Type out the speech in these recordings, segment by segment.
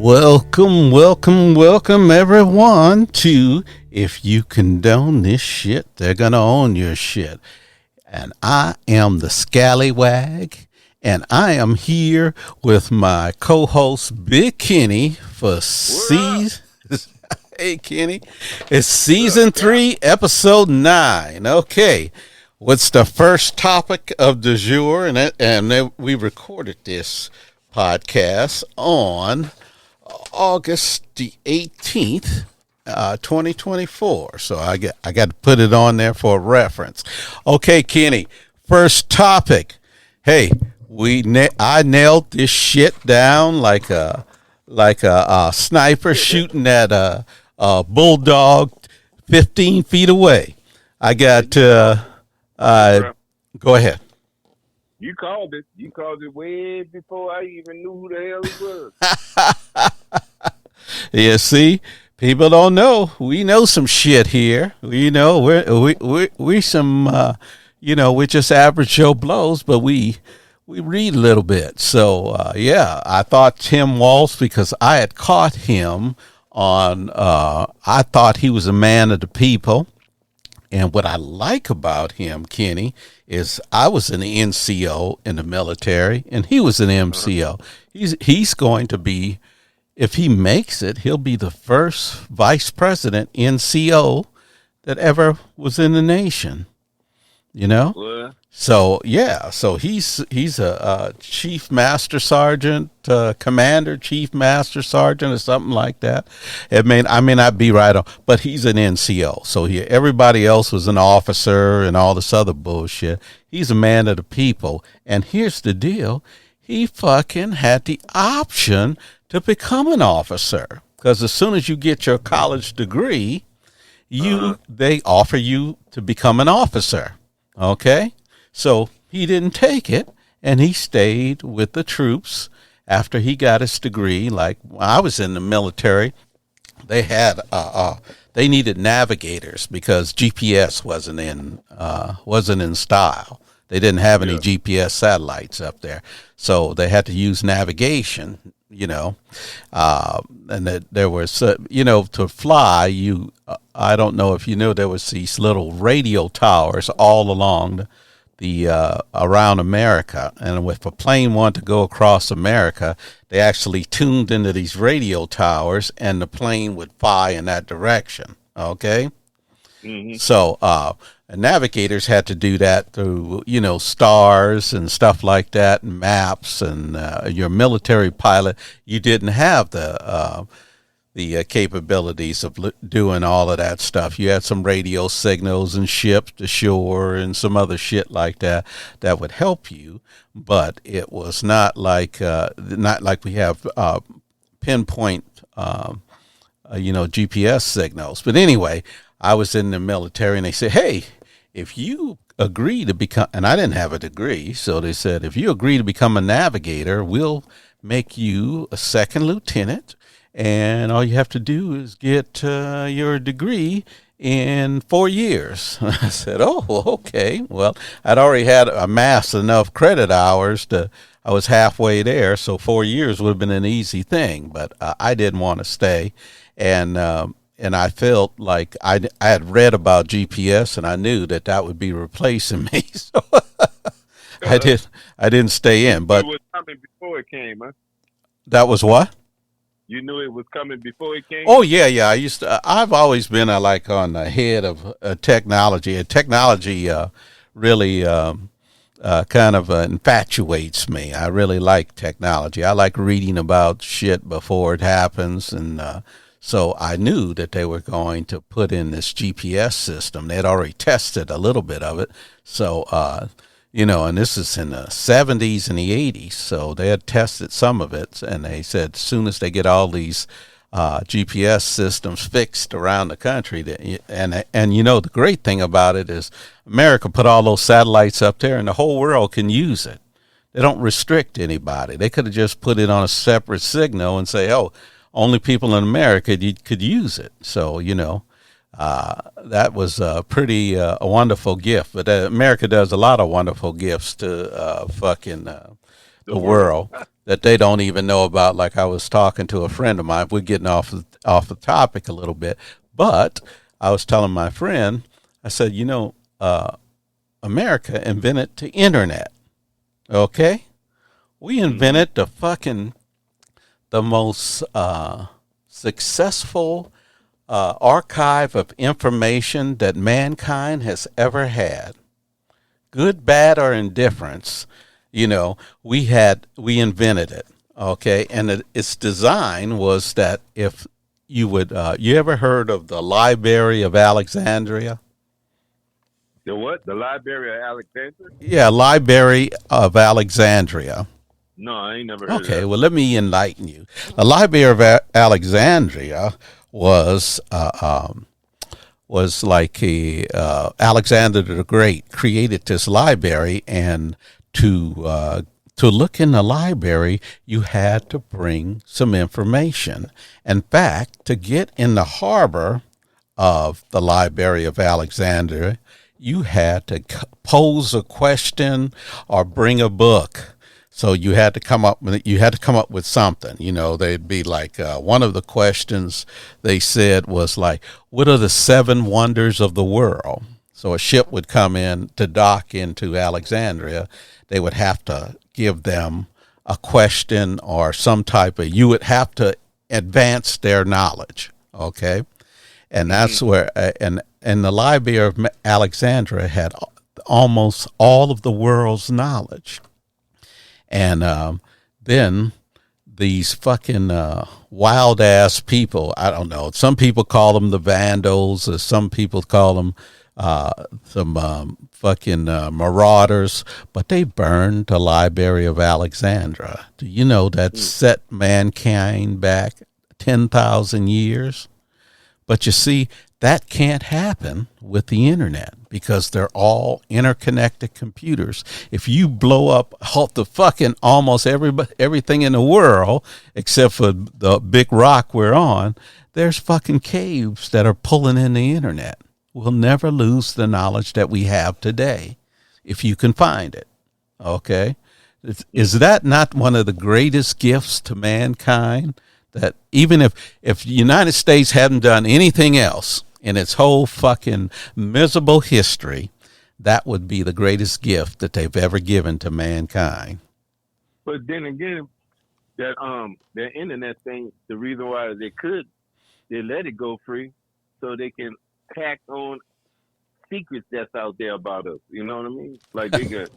Welcome, welcome, welcome everyone to If You Condone This Shit, They're Gonna Own Your Shit. And I am the Scalwag, and I am here with my co-host Big Kenny for season. Hey Kenny, it's season 3, episode 9. Okay, what's the first topic of du jour? And we recorded this podcast on August the 18th, 2024. So I got to put it on there for reference. Okay, Kenny, first topic. Hey, I nailed this shit down like a sniper shooting at a bulldog 15 feet away. I got go ahead. You called it. You called it way before I even knew who the hell it was. Yeah, see, people don't know. We know some shit here. We know we some we're just average Joe Blows, but we read a little bit. So yeah, I thought Tim Walz, because I had caught him on. I thought he was a man of the people. And what I like about him, Kenny, is I was an NCO in the military, and he was an MCO. He's going to be, if he makes it, he'll be the first vice president NCO that ever was in the nation. You know? What? So yeah, so he's a chief master sergeant, commander, chief master sergeant, or something like that. I may not be right on, but he's an NCO. So everybody else was an officer and all this other bullshit. He's a man of the people. And here's the deal: he fucking had the option to become an officer, because as soon as you get your college degree, they offer you to become an officer. Okay. So he didn't take it, and he stayed with the troops after he got his degree. Like when I was in the military, they had they needed navigators because GPS wasn't in style. They didn't have any GPS satellites up there, so they had to use navigation. And that there was to fly. I don't know if you know, there was these little radio towers all along the around America, and if a plane wanted to go across America, they actually tuned into these radio towers, and the plane would fly in that direction. Okay, so navigators had to do that through stars and stuff like that, and maps, and your military pilot, you didn't have the capabilities of doing all of that stuff. You had some radio signals and ships to shore and some other shit like that would help you, but it was not like we have pinpoint GPS signals. But anyway, I was in the military, and they said, hey, if you agree to become, and I didn't have a degree, so they said, if you agree to become a navigator, we'll make you a second lieutenant, and all you have to do is get your degree in 4 years. I said, oh, okay. Well, I'd already had amassed enough credit hours I was halfway there, so 4 years would have been an easy thing, but I didn't want to stay. And I felt like I had read about GPS, and I knew that would be replacing me. So I didn't stay in. But it was coming before it came, huh? That was what? You knew it was coming before it came? Oh yeah. I've always been on the head of technology. Technology really kind of infatuates me. I really like technology. I like reading about shit before it happens, and so I knew that they were going to put in this GPS system. They had already tested a little bit of it. So, and this is in the 70s and the 80s. So they had tested some of it. And they said as soon as they get all these GPS systems fixed around the country, and the great thing about it is America put all those satellites up there, and the whole world can use it. They don't restrict anybody. They could have just put it on a separate signal and say, oh, only people in America could use it. So, that was a a wonderful gift. But America does a lot of wonderful gifts to the world. that they don't even know about. Like I was talking to a friend of mine. We're getting off the topic a little bit, but I was telling my friend, I said, America invented the internet. Okay, we invented the most successful archive of information that mankind has ever had. Good, bad, or indifference, we invented it. Okay, and its design was that if you would, you ever heard of the Library of Alexandria? The what? The Library of Alexandria? Yeah, Library of Alexandria. No, I ain't never heard of Okay, that. well, let me enlighten you. The Library of Alexandria was like Alexander the Great created this library, and to look in the library, you had to bring some information. In fact, to get in the harbor of the Library of Alexandria, you had to pose a question or bring a book. So you had to come up with something. They'd be like, one of the questions they said was like, what are the 7 wonders of the world? So a ship would come in to dock into Alexandria. They would have to give them a question or some type of, you would have to advance their knowledge. Okay. And that's where, and the Library of Alexandria had almost all of the world's knowledge. And then these fucking wild ass people, I don't know, some people call them the Vandals, or some people call them some fucking marauders, but they burned the Library of Alexandria. Do you know that set mankind back 10,000 years? But you see, that can't happen with the internet because they're all interconnected computers. If you blow up the fucking almost everything in the world, except for the big rock we're on, there's fucking caves that are pulling in the internet. We'll never lose the knowledge that we have today, if you can find it. Okay? Is that not one of the greatest gifts to mankind? That even if the United States hadn't done anything else in its whole fucking miserable history, that would be the greatest gift that they've ever given to mankind. But then again, that internet thing, the reason why they let it go free, so they can hack on secrets that's out there about us. You know what I mean? Like they could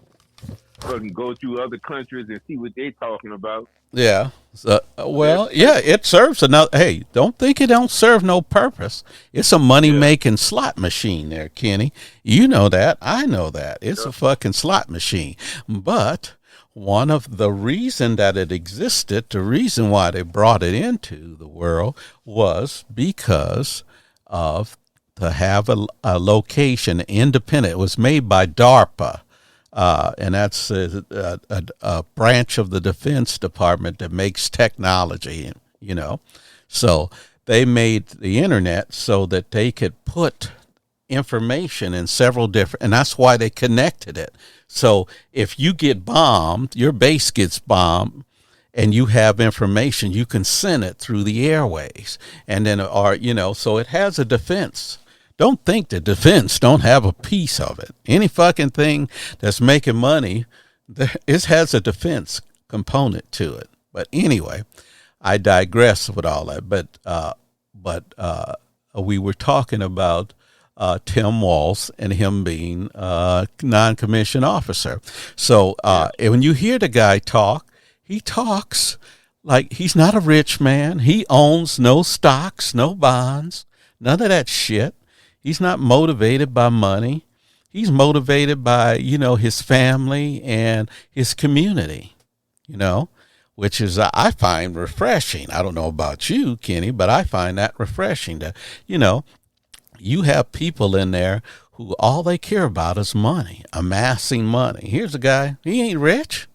fucking go through other countries and see what they talking about. Yeah. So, well, yeah, it serves another. Hey, don't think it don't serve no purpose. It's a money-making slot machine there, Kenny. You know that. I know that. It's a fucking slot machine. But one of the reason that it existed, the reason why they brought it into the world was because of to have a location independent. It was made by DARPA. And that's a branch of the Defense Department that makes technology, So they made the internet so that they could put information in several different, and that's why they connected it. So if you get bombed, your base gets bombed, and you have information, you can send it through the airways. And then, so it has a defense. Don't think the defense don't have a piece of it. Any fucking thing that's making money, it has a defense component to it. But anyway, I digress with all that. But we were talking about Tim Walz and him being a non-commissioned officer. So when you hear the guy talk, he talks like he's not a rich man. He owns no stocks, no bonds, none of that shit. He's not motivated by money. He's motivated by, his family and his community, which is, I find refreshing. I don't know about you, Kenny, but I find that refreshing that, you have people in there who all they care about is money, amassing money. Here's a guy, he ain't rich.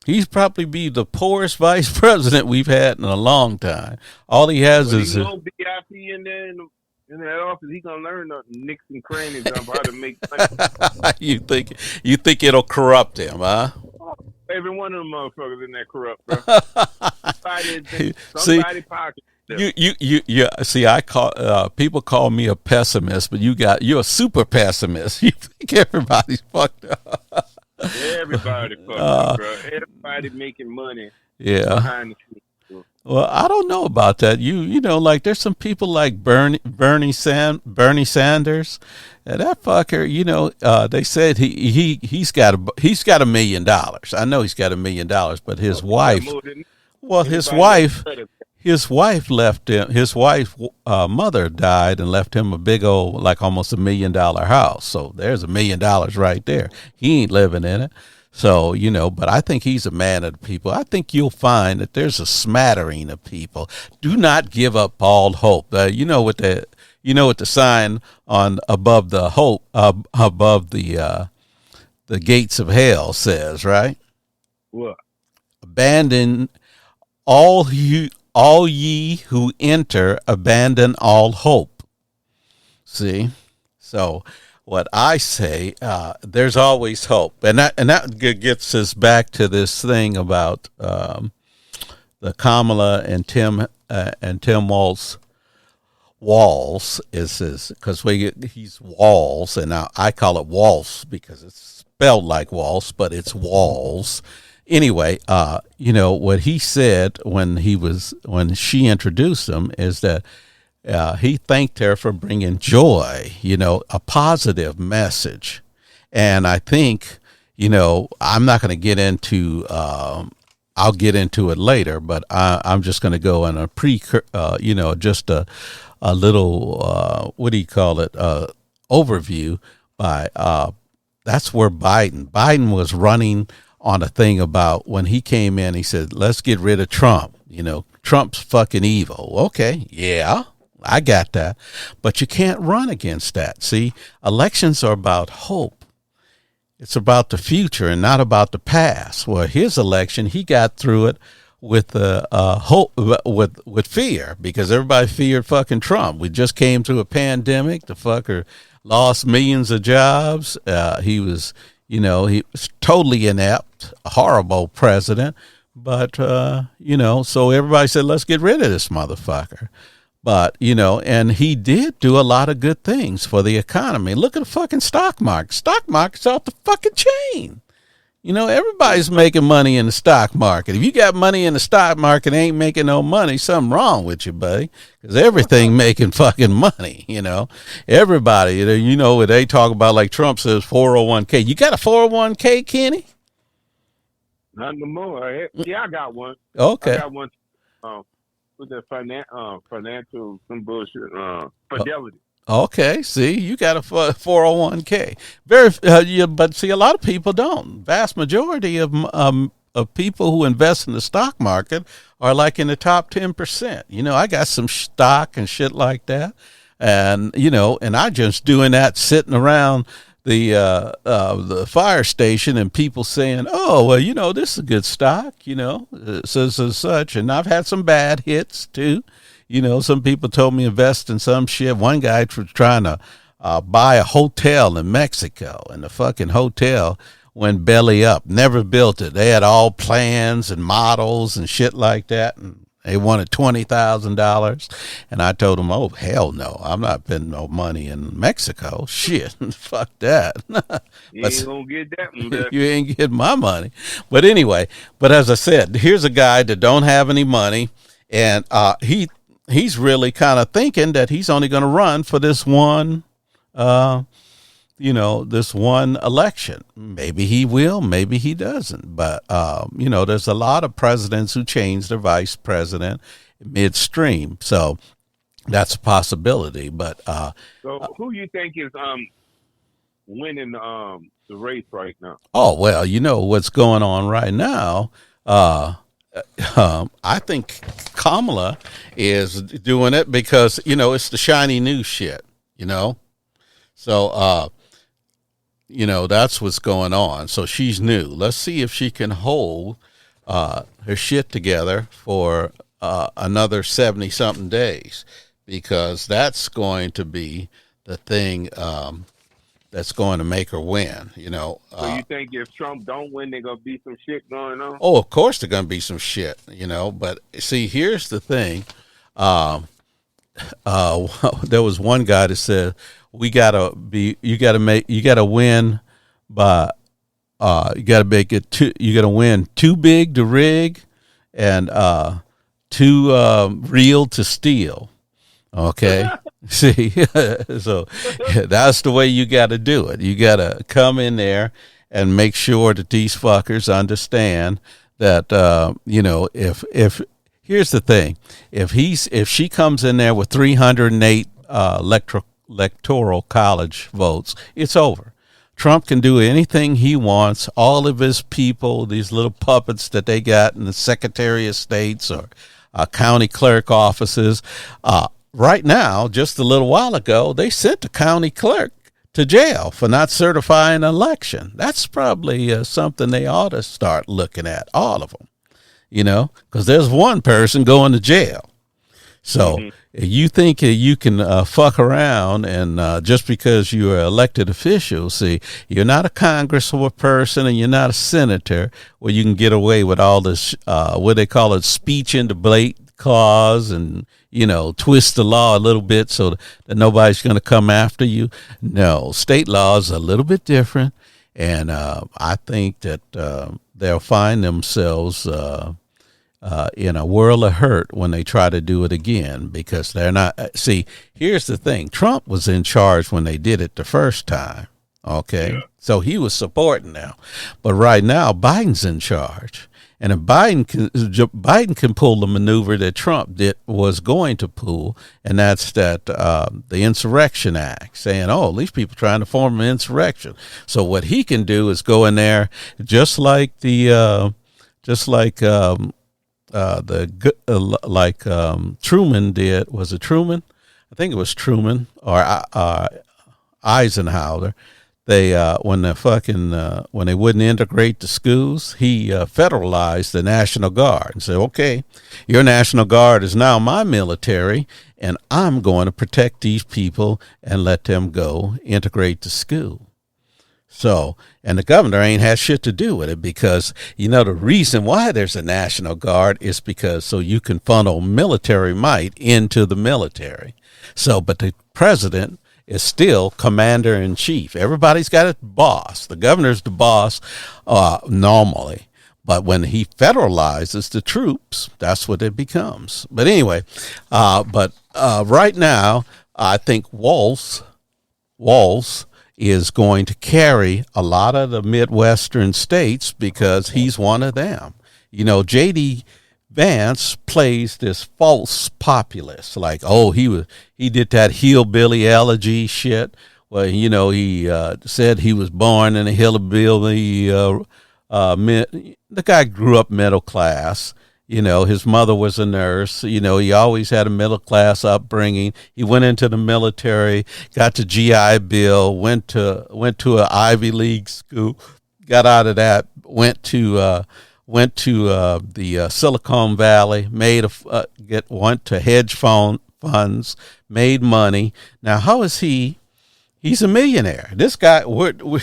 He's probably be the poorest vice president we've had in a long time. All he has is no BIP in there in that office. He gonna learn the nicks and crannies of how to make money. You think it'll corrupt him, huh? Hey, every one of them motherfuckers in that corrupt, bro. Somebody pocket. You see, I call people call me a pessimist, but you're a super pessimist. You think everybody's fucked up. Everybody fucked up, bro. Everybody making money. Yeah. Behind the scenes. Well, I don't know about that. You know, like there's some people like Bernie Sanders, and that fucker. You know, they said he's got $1 million. I know he's got $1 million, but his wife. Well, his wife left him. His wife mother died and left him a big old, like almost $1 million house. So there's $1 million right there. He ain't living in it. So, you know, but I think he's a man of the people. I think you'll find that there's a smattering of people. Do not give up all hope. You know what the sign on above the hope above the gates of hell says, right? What? Abandon all ye who enter, abandon all hope. See? So what I say, there's always hope, and that gets us back to this thing about the Kamala and Tim Walz is because he's Walz, and I call it Walz because it's spelled like Walz, but it's Walz. Anyway, you know what he said when she introduced him is that. He thanked her for bringing joy, you know, a positive message. And I think, you know, I'm not going to get into, I'll get into it later, but I'm just going to go in a you know, just a little, what do you call it? Overview by, that's where Biden was running on a thing about when he came in, he said, let's get rid of Trump. You know, Trump's fucking evil. Okay. Yeah. I got that, but you can't run against that. See, elections are about hope. It's about the future and not about the past. Well, his election, he got through it with hope, with fear, because everybody feared fucking Trump. We just came through a pandemic. The fucker lost millions of jobs. He was totally inept, a horrible president. But so everybody said, let's get rid of this motherfucker. But, and he did do a lot of good things for the economy. Look at the fucking stock market. Stock market's off the fucking chain. Everybody's making money in the stock market. If you got money in the stock market and ain't making no money, something wrong with you, buddy. Because everything making fucking money, Everybody, when they talk about, like Trump says, 401k. You got a 401k, Kenny? Not no more. Yeah, I got one. Okay. I got one. With the financial, some bullshit, Fidelity. Okay, see, you got a 401k. But see, a lot of people don't. Vast majority of people who invest in the stock market are like in the top 10%. I got some stock and shit like that, and and I just doing that, sitting around the fire station, and people saying, oh, well, this is a good stock, says as such. And I've had some bad hits too. Some people told me invest in some shit. One guy was trying to buy a hotel in Mexico, and the fucking hotel went belly up, never built it. They had all plans and models and shit like that, and they wanted $20,000, and I told them, "Oh hell no, I'm not spending no money in Mexico. Shit, fuck that. You ain't gonna get that one. You ain't getting my money." But anyway, as I said, here's a guy that don't have any money, and he's really kind of thinking that he's only going to run for this one, this one election. Maybe he will, maybe he doesn't. But, there's a lot of presidents who change their vice president midstream. So that's a possibility. But so who you think is winning the race right now? Oh, well, what's going on right now. I think Kamala is doing it because, it's the shiny new shit, So, that's what's going on. So she's new. Let's see if she can hold her shit together for another 70-something days, because that's going to be the thing that's going to make her win. So you think if Trump don't win, there's gonna be some shit going on? Oh, of course there's going to be some shit, but see, here's the thing. There was one guy that said, you got to win by, you got to make it you got to win too big to rig and, too, real to steal. Okay. See, so that's the way you got to do it. You got to come in there and make sure that these fuckers understand that, if here's the thing, if she comes in there with 308 electoral college votes, it's over. Trump can do anything he wants. All of his people, these little puppets that they got in the Secretary of States or county clerk offices, right now, just a little while ago, they sent the county clerk to jail for not certifying an election. That's probably something they ought to start looking at, all of them, because there's one person going to jail. So you think you can fuck around and just because you're an elected official, see, you're not a congressperson and you're not a senator where you can get away with all this, what they call it, speech in debate clause and, twist the law a little bit so that nobody's going to come after you. No, state laws are a little bit different. And I think that they'll find themselves in a world of hurt when they try to do it again, because they're not. See, here's the thing. Trump was in charge when they did it the first time. Okay. Yeah. So he was supporting them. But right now, Biden's in charge. And if Biden can pull the maneuver that Trump was going to pull, and that's that the Insurrection Act, saying, "Oh, these people trying to form an insurrection." So what he can do is go in there, like Truman did. Was it Truman? I think it was Truman or Eisenhower. They when they wouldn't integrate the schools, he federalized the National Guard and said, "Okay, your National Guard is now my military, and I'm going to protect these people and let them go integrate the school." So, and the governor ain't had shit to do with it, because the reason why there's a National Guard is because so you can funnel military might into the military. So, but the president is still commander in chief. Everybody's got a boss. The governor's the boss normally. But when he federalizes the troops, that's what it becomes. But anyway, right now, I think Walz is going to carry a lot of the Midwestern states because he's one of them. J.D. Vance plays this false populist, like, oh, he did that hillbilly elegy shit. Well, he said he was born in a hillbilly. The guy grew up middle class. His mother was a nurse. He always had a middle class upbringing. He went into the military, got the GI Bill, went to an Ivy League school, got out of that, went to the Silicon Valley, went to hedge funds, made money. Now, how is he? He's a millionaire. This guy,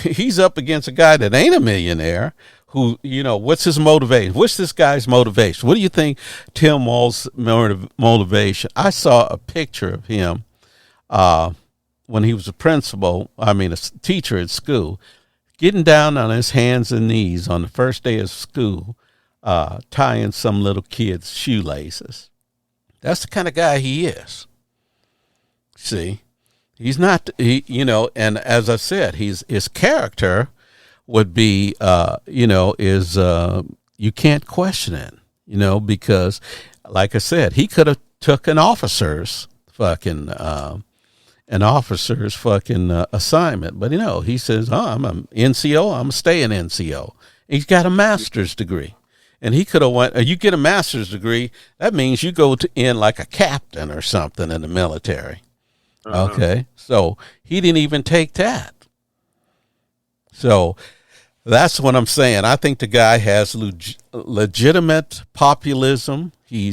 he's up against a guy that ain't a millionaire. Who, what's his motivation? What's this guy's motivation? What do you think Tim Walz's motivation? I saw a picture of him when he was a teacher at school, getting down on his hands and knees on the first day of school, tying some little kid's shoelaces. That's the kind of guy he is. See, he's not, and as I said, his character would be, you can't question it, because, like I said, he could have took an officer's fucking assignment, but he says, I'm an NCO, I'm staying NCO. He's got a master's degree, and he could have went. You get a master's degree, that means you go in like a captain or something in the military. Uh-huh. Okay, so he didn't even take that. So that's what I'm saying. I think the guy has legitimate populism. He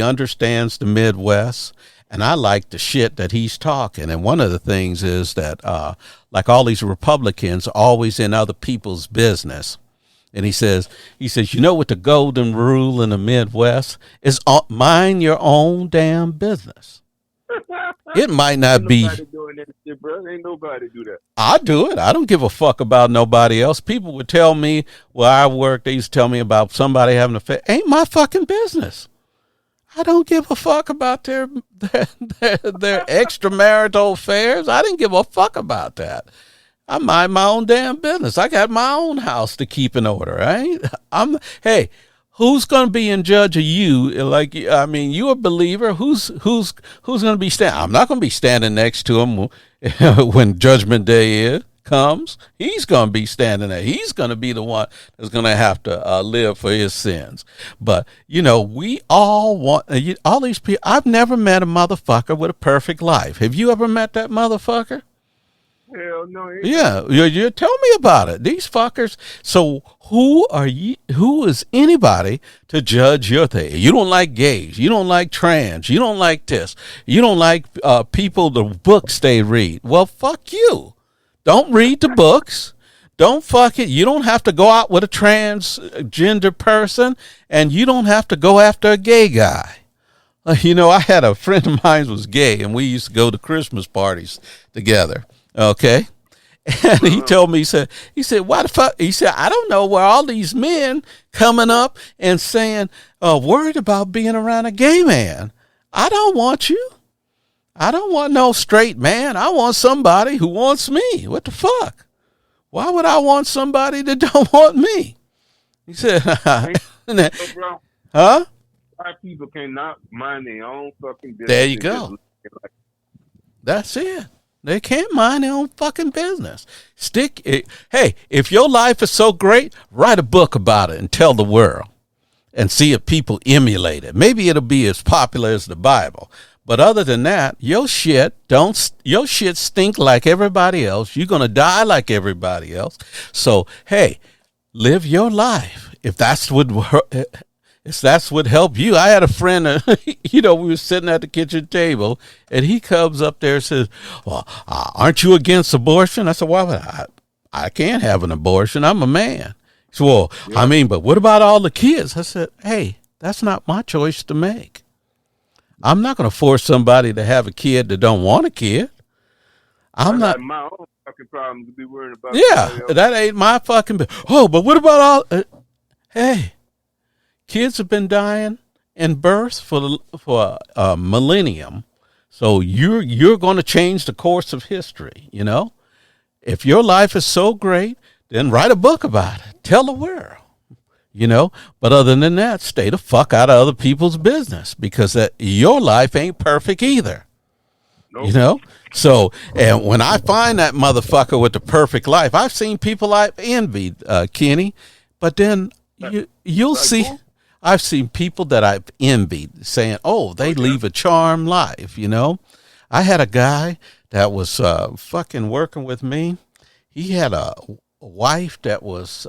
understands the Midwest, And I like the shit that he's talking. And one of the things is that, like all these Republicans are always in other people's business. And he says, you know what the golden rule in the Midwest is? Mind your own damn business. It might not be. Ain't nobody doing that shit, bro. Ain't nobody do that. I do it. I don't give a fuck about nobody else. People would tell me where I work. They used to tell me about somebody having an affair. Ain't my fucking business. I don't give a fuck about their extramarital affairs. I didn't give a fuck about that. I mind my own damn business. I got my own house to keep in order, right? Hey, who's going to be in judge of you? Like, I mean, you a believer. Who's going to be standing? I'm not going to be standing next to him when Judgment Day comes. He's going to be standing there. He's going to be the one that's going to have to live for his sins. But, you know, we all want, all these people. I've never met a motherfucker with a perfect life. Have you ever met that motherfucker? Hell no. Yeah, you tell me about it. These fuckers. So who are you? Who is anybody to judge your thing? You don't like gays. You don't like trans. You don't like this. You don't like people, the books they read. Well, fuck you. Don't read the books. Don't fuck it. You don't have to go out with a transgender person, and you don't have to go after a gay guy. You know, I had a friend of mine who was gay, and we used to go to Christmas parties together. Okay. And he told me, he said, why the fuck? He said, I don't know where all these men coming up and saying, worried about being around a gay man. I don't want you. I don't want no straight man. I want somebody who wants me. What the fuck? Why would I want somebody that don't want me? He said, bro, huh? Black people cannot mind their own fucking business. There you go. That's it. They can't mind their own fucking business. Stick it. Hey, if your life is so great, write a book about it and tell the world and see if people emulate it. Maybe it'll be as popular as the Bible. But other than that, your shit stink like everybody else. You're going to die like everybody else. So, hey, live your life. If that's what helped you. I had a friend, we were sitting at the kitchen table, and he comes up there and says, well, aren't you against abortion? I said, why would I can't have an abortion. I'm a man. He said, well, yeah. I mean, but what about all the kids? I said, hey, that's not my choice to make. I'm not going to force somebody to have a kid that don't want a kid. I'm not. My own fucking problem to be worried about. Yeah, that ain't my fucking. Oh, but what about all? Hey. Kids have been dying in birth for a millennium, so you're going to change the course of history. You know, if your life is so great, then write a book about it. Tell the world. You know, but other than that, stay the fuck out of other people's business because your life ain't perfect either. Nope. You know, so and when I find that motherfucker with the perfect life, I've seen people I've envied, Kenny, but then you'll see. I've seen people that I've envied saying, oh, they leave a charmed life, you know. I had a guy that was fucking working with me. He had a wife that was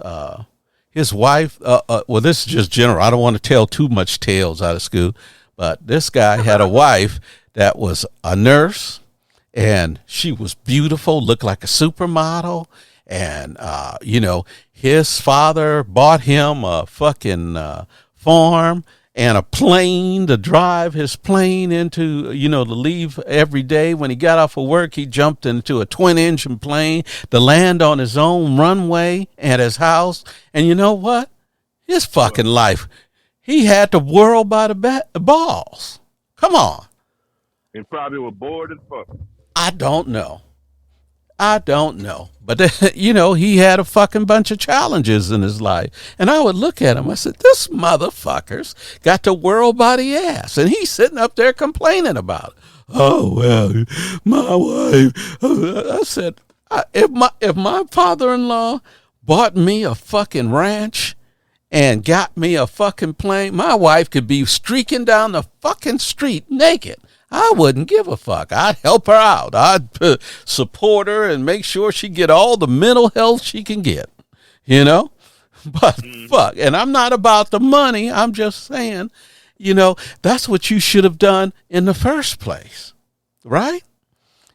his wife. Well, this is just general. I don't want to tell too much tales out of school. But this guy had a wife that was a nurse, and she was beautiful, looked like a supermodel. And, his father bought him a fucking farm and a plane to drive his plane into, to leave every day. When he got off of work, he jumped into a twin-engine plane to land on his own runway at his house. And you know what? His fucking life, he had the world by the balls. Come on. And probably was bored as fuck. I don't know. But, he had a fucking bunch of challenges in his life. And I would look at him. I said, this motherfucker's got the world by the ass. And he's sitting up there complaining about it. Oh, well, my wife. I said, if my father-in-law bought me a fucking ranch and got me a fucking plane, my wife could be streaking down the fucking street naked. I wouldn't give a fuck. I'd help her out. I'd support her and make sure she get all the mental health she can get, But fuck, and I'm not about the money. I'm just saying, You know, that's what you should have done in the first place, right?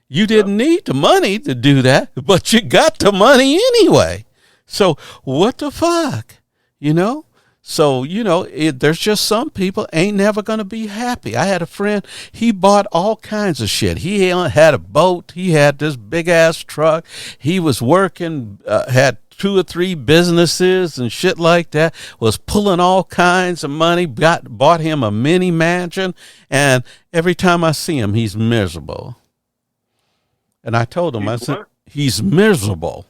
You didn't need the money to do that, but you got the money anyway. So what the fuck, you know? So, you know, there's just some people ain't never going to be happy. I had a friend, he bought all kinds of shit. He had a boat. He had this big ass truck. He was working, had 2 or 3 businesses and shit like that, was pulling all kinds of money, bought him a mini mansion. And every time I see him, he's miserable. And I told him, I said, he's miserable.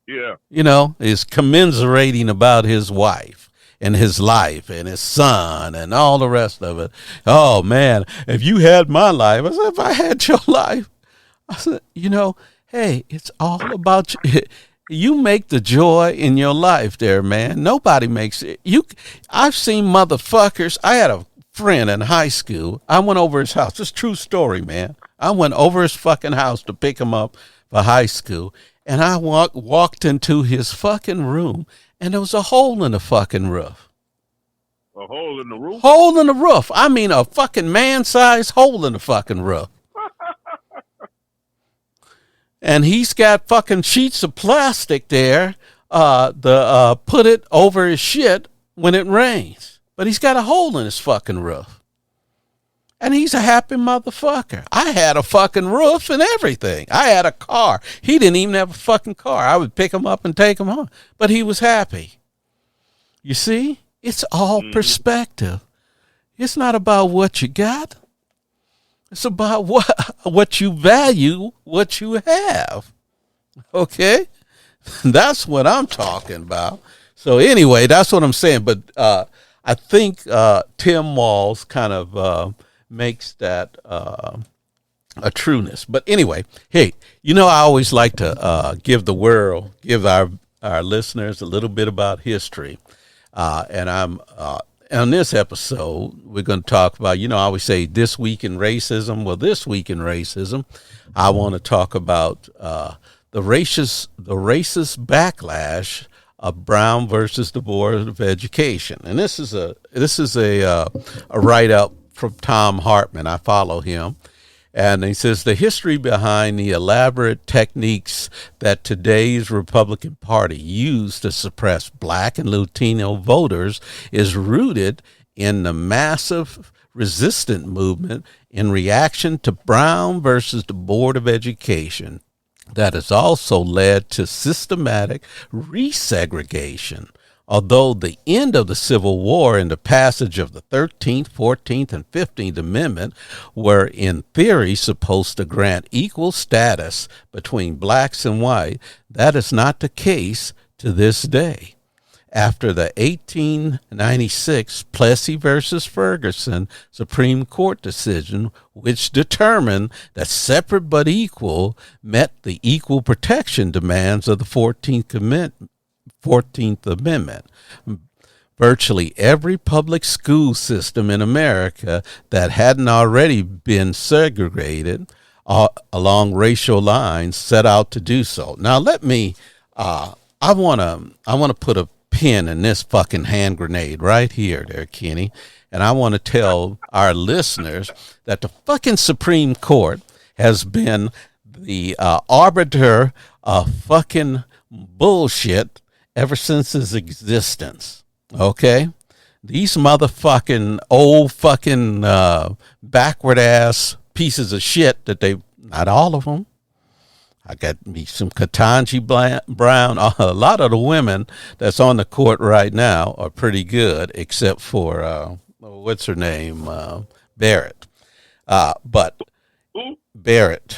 Yeah. You know, he's commiserating about his wife and his life and his son and all the rest of it. Oh, man, if you had my life, I said, if I had your life, I said, you know, hey, it's all about you. You make the joy in your life there, man. Nobody makes it. I've seen motherfuckers. I had a friend in high school. I went over his house. It's a true story, man. I went over his fucking house to pick him up for high school. And I walked into his fucking room, and there was a hole in the fucking roof. A hole in the roof? Hole in the roof. I mean, a fucking man-sized hole in the fucking roof. And he's got fucking sheets of plastic there to put it over his shit when it rains. But he's got a hole in his fucking roof. And he's a happy motherfucker. I had a fucking roof and everything. I had a car. He didn't even have a fucking car. I would pick him up and take him home. But he was happy. You see? It's all perspective. It's not about what you got. It's about what you value, what you have. Okay? That's what I'm talking about. So anyway, that's what I'm saying. But I think Tim Walz kind of makes that a trueness. But anyway, hey, you know, I always like to give our listeners a little bit about history. And I'm on this episode, we're going to talk about, you know, I always say this week in racism. Well, this week in racism, I want to talk about the racist backlash of Brown versus the Board of Education. And this is a write-up from Tom Hartman. I follow him. And he says the history behind the elaborate techniques that today's Republican Party used to suppress Black and Latino voters is rooted in the massive resistance movement in reaction to Brown versus the Board of Education that has also led to systematic resegregation. Although the end of the Civil War and the passage of the 13th, 14th, and 15th Amendment were in theory supposed to grant equal status between blacks and white, that is not the case to this day. After the 1896 Plessy versus Ferguson Supreme Court decision, which determined that separate but equal met the equal protection demands of the 14th Amendment. Virtually every public school system in America that hadn't already been segregated along racial lines set out to do so. Now let me I want to put a pin in this fucking hand grenade right here there, Kenny, and I want to tell our listeners that the fucking Supreme Court has been the arbiter of fucking bullshit ever since his existence. Okay? These motherfucking old fucking backward ass pieces of shit that not all of them. I got me some Ketanji Brown. A lot of the women that's on the court right now are pretty good, except for, what's her name? Barrett. But Barrett,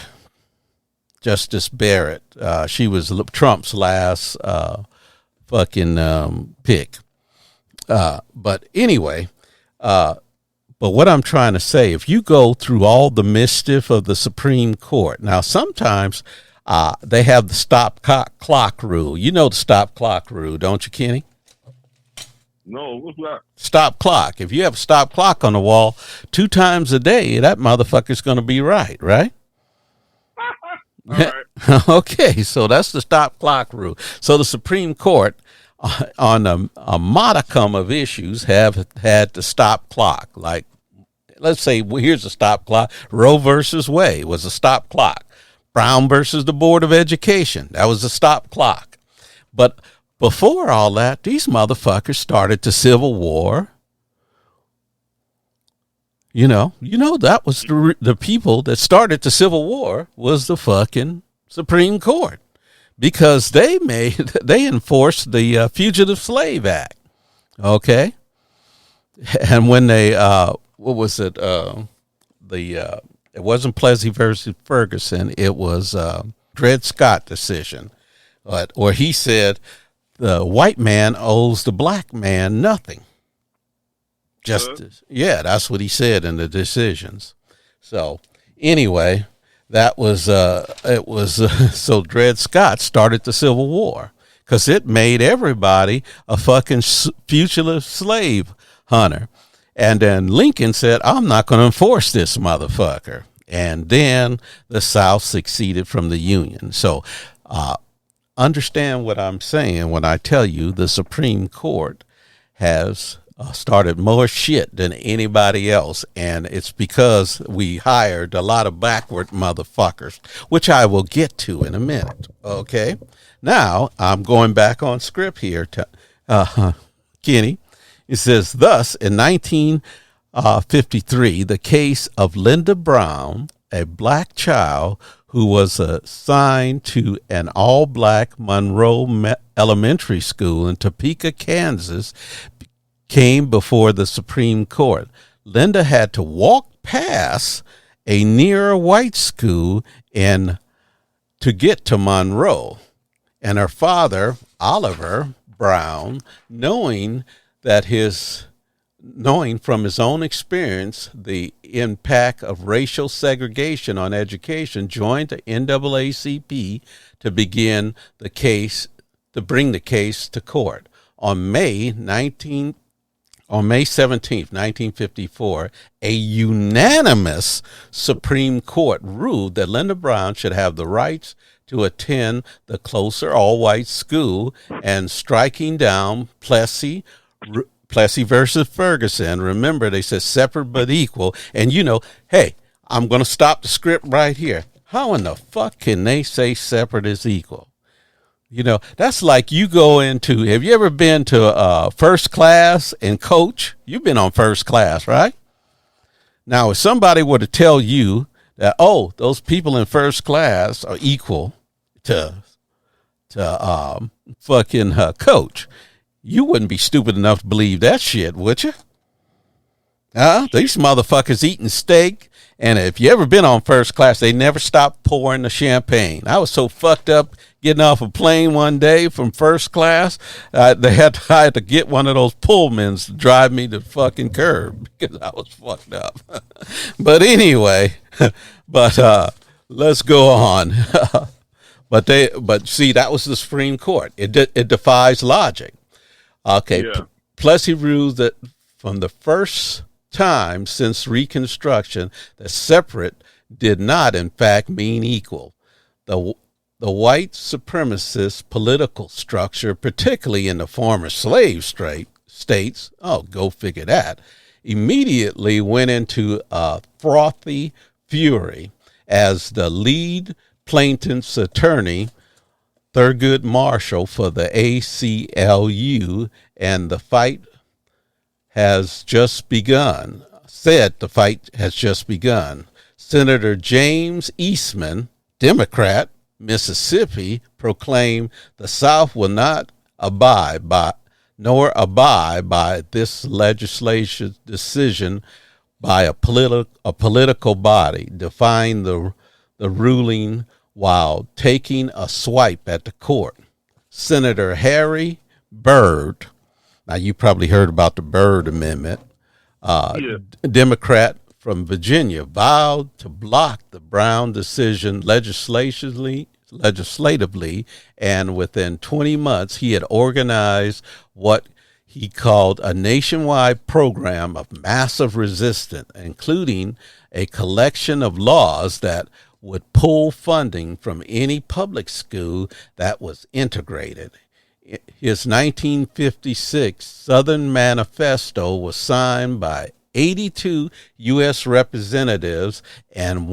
Justice Barrett, she was Trump's last fucking pick. But anyway, but what I'm trying to say, if you go through all the mischief of the Supreme Court, now sometimes they have the stop clock rule. You know the stop clock rule, don't you, Kenny? No, what's that? Stop clock. If you have a stop clock on the wall 2 times a day, that motherfucker's going to be right? All right. Okay, so that's the stop clock rule. So the Supreme Court on a modicum of issues have had to stop clock. Like, let's say, well, here's a stop clock. Roe versus Wade was a stop clock. Brown versus the Board of Education, that was a stop clock. But before all that, these motherfuckers started the Civil War. That was the people that started the Civil War was the fucking Supreme Court, because they enforced the Fugitive Slave Act. Okay. And when they, what was it? It wasn't Plessy versus Ferguson. It was Dred Scott decision, or he said the white man owes the black man nothing. That's what he said in the decisions. So anyway, that was it was so Dred Scott started the Civil War because it made everybody a fucking fugitive slave hunter. And then Lincoln said, I'm not going to enforce this motherfucker. And then the South seceded from the Union. So understand what I'm saying when I tell you the Supreme Court has started more shit than anybody else. And it's because we hired a lot of backward motherfuckers, which I will get to in a minute. Okay. Now I'm going back on script here to Kenny. It says, thus, in 1953, the case of Linda Brown, a black child who was assigned to an all-black Monroe Elementary School in Topeka, Kansas, came before the Supreme Court. Linda had to walk past a nearer white school to get to Monroe. And her father, Oliver Brown, knowing from his own experience the impact of racial segregation on education, joined the NAACP to bring the case to court. On May 17th, 1954, a unanimous Supreme Court ruled that Linda Brown should have the rights to attend the closer all-white school, and striking down Plessy versus Ferguson. Remember, they said separate but equal. And hey, I'm going to stop the script right here. How in the fuck can they say separate is equal? That's like you go into, have you ever been to first class and coach? You've been on first class, right? Now, if somebody were to tell you that, those people in first class are equal to fucking coach, you wouldn't be stupid enough to believe that shit, would you? These motherfuckers eating steak. And if you ever been on first class, they never stopped pouring the champagne. I was so fucked up getting off a plane one day from first class. I had to get one of those Pullmans to drive me to the fucking curb because I was fucked up. But anyway, let's go on. But see, that was the Supreme Court. It defies logic. Okay, yeah. Plessy ruled that from the first time since Reconstruction, that separate did not, in fact, mean equal. The white supremacist political structure, particularly in the former slave states, go figure that, immediately went into a frothy fury as the lead plaintiff's attorney, Thurgood Marshall for the ACLU, and the fight has just begun, Senator James Eastman, Democrat, Mississippi, proclaimed the South will not abide by this legislation decision by a political body, defying the ruling while taking a swipe at the court. Senator Harry Byrd, now you probably heard about the Byrd Amendment, Democrat from Virginia, vowed to block the Brown decision legislatively, and within 20 months he had organized what he called a nationwide program of massive resistance, including a collection of laws that would pull funding from any public school that was integrated. His 1956 Southern Manifesto was signed by 82 U.S. representatives and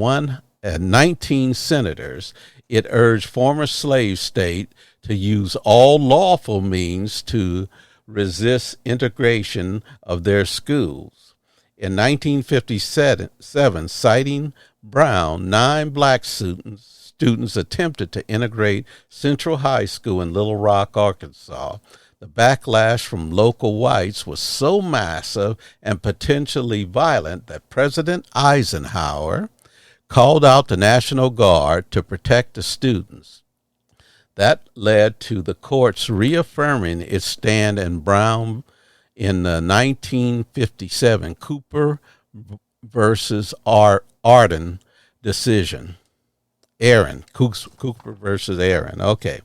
19 senators. It urged former slave states to use all lawful means to resist integration of their schools. In 1957, citing Brown, 9 black students attempted to integrate Central High School in Little Rock, Arkansas. The backlash from local whites was so massive and potentially violent that President Eisenhower called out the National Guard to protect the students. That led to the courts reaffirming its stand in Brown in the 1957 Cooper versus Arden decision. Cooper versus Aaron. Okay.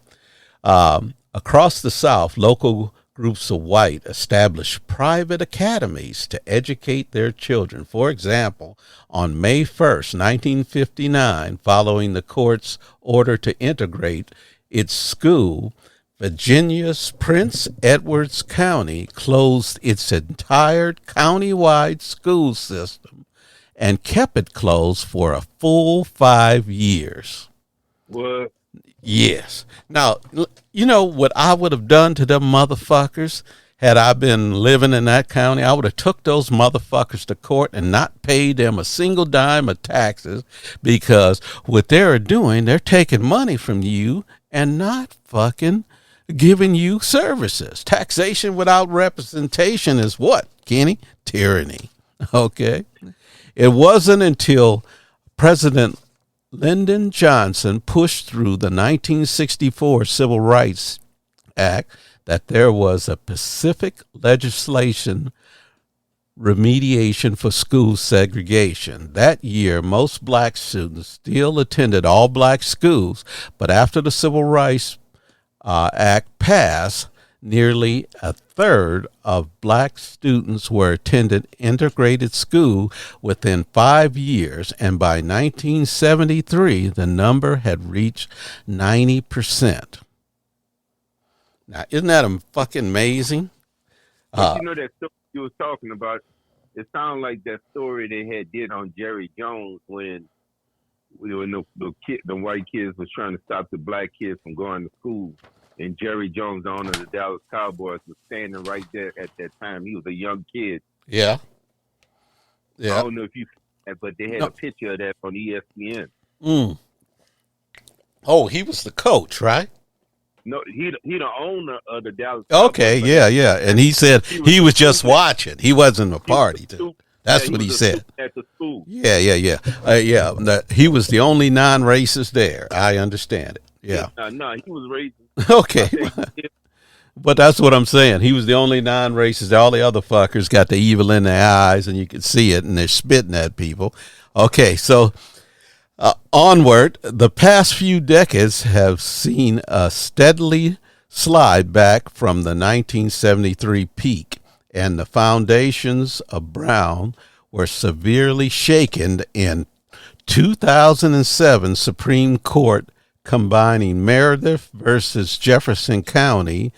Across the South, local groups of white established private academies to educate their children. For example, on May 1st, 1959, following the court's order to integrate its school, Virginia's Prince Edward County closed its entire county-wide school system and kept it closed for a full 5 years. What? Yes. Now, you know what I would have done to them motherfuckers had I been living in that county? I would have took those motherfuckers to court and not paid them a single dime of taxes, because what they're doing, they're taking money from you and not fucking giving you services. Taxation without representation is what, Kenny? Tyranny. Okay. It wasn't until President Lyndon Johnson pushed through the 1964 Civil Rights Act that there was a specific legislation remediation for school segregation. That year, most black students still attended all black schools, but after the Civil Rights Act passed, nearly a third of black students were attended integrated school within 5 years, and by 1973, the number had reached 90%. Now, isn't that fucking amazing? But you know that story you was talking about? It sounded like that story they had did on Jerry Jones when the white kids was trying to stop the black kids from going to school. And Jerry Jones, the owner of the Dallas Cowboys, was standing right there at that time. He was a young kid. Yeah. I don't know if you, but they had a picture of that on ESPN. Oh, he was the coach, right? No, he the owner of the Dallas Cowboys. Okay, yeah. And he said he was just watching. He wasn't a party to. That's what he said. At the school. Yeah. He was the only non-racist there. I understand it. Yeah. No, he was racist. Okay. But that's what I'm saying. He was the only non-racist. All the other fuckers got the evil in their eyes, and you can see it, and they're spitting at people. Okay, so onward, the past few decades have seen a steadily slide back from the 1973 peak, and the foundations of Brown were severely shaken in 2007 Supreme Court combining Meredith versus Jefferson County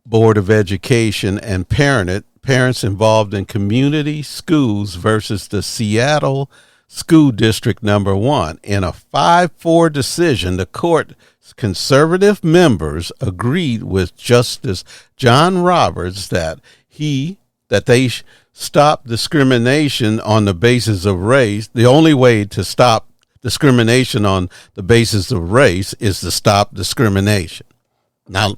Board of Education and parents involved in community schools versus the Seattle School District Number 1. In a 5-4 decision, the court's conservative members agreed with Justice John Roberts that they stop discrimination on the basis of race. The only way to stop discrimination on the basis of race is to stop discrimination. Now,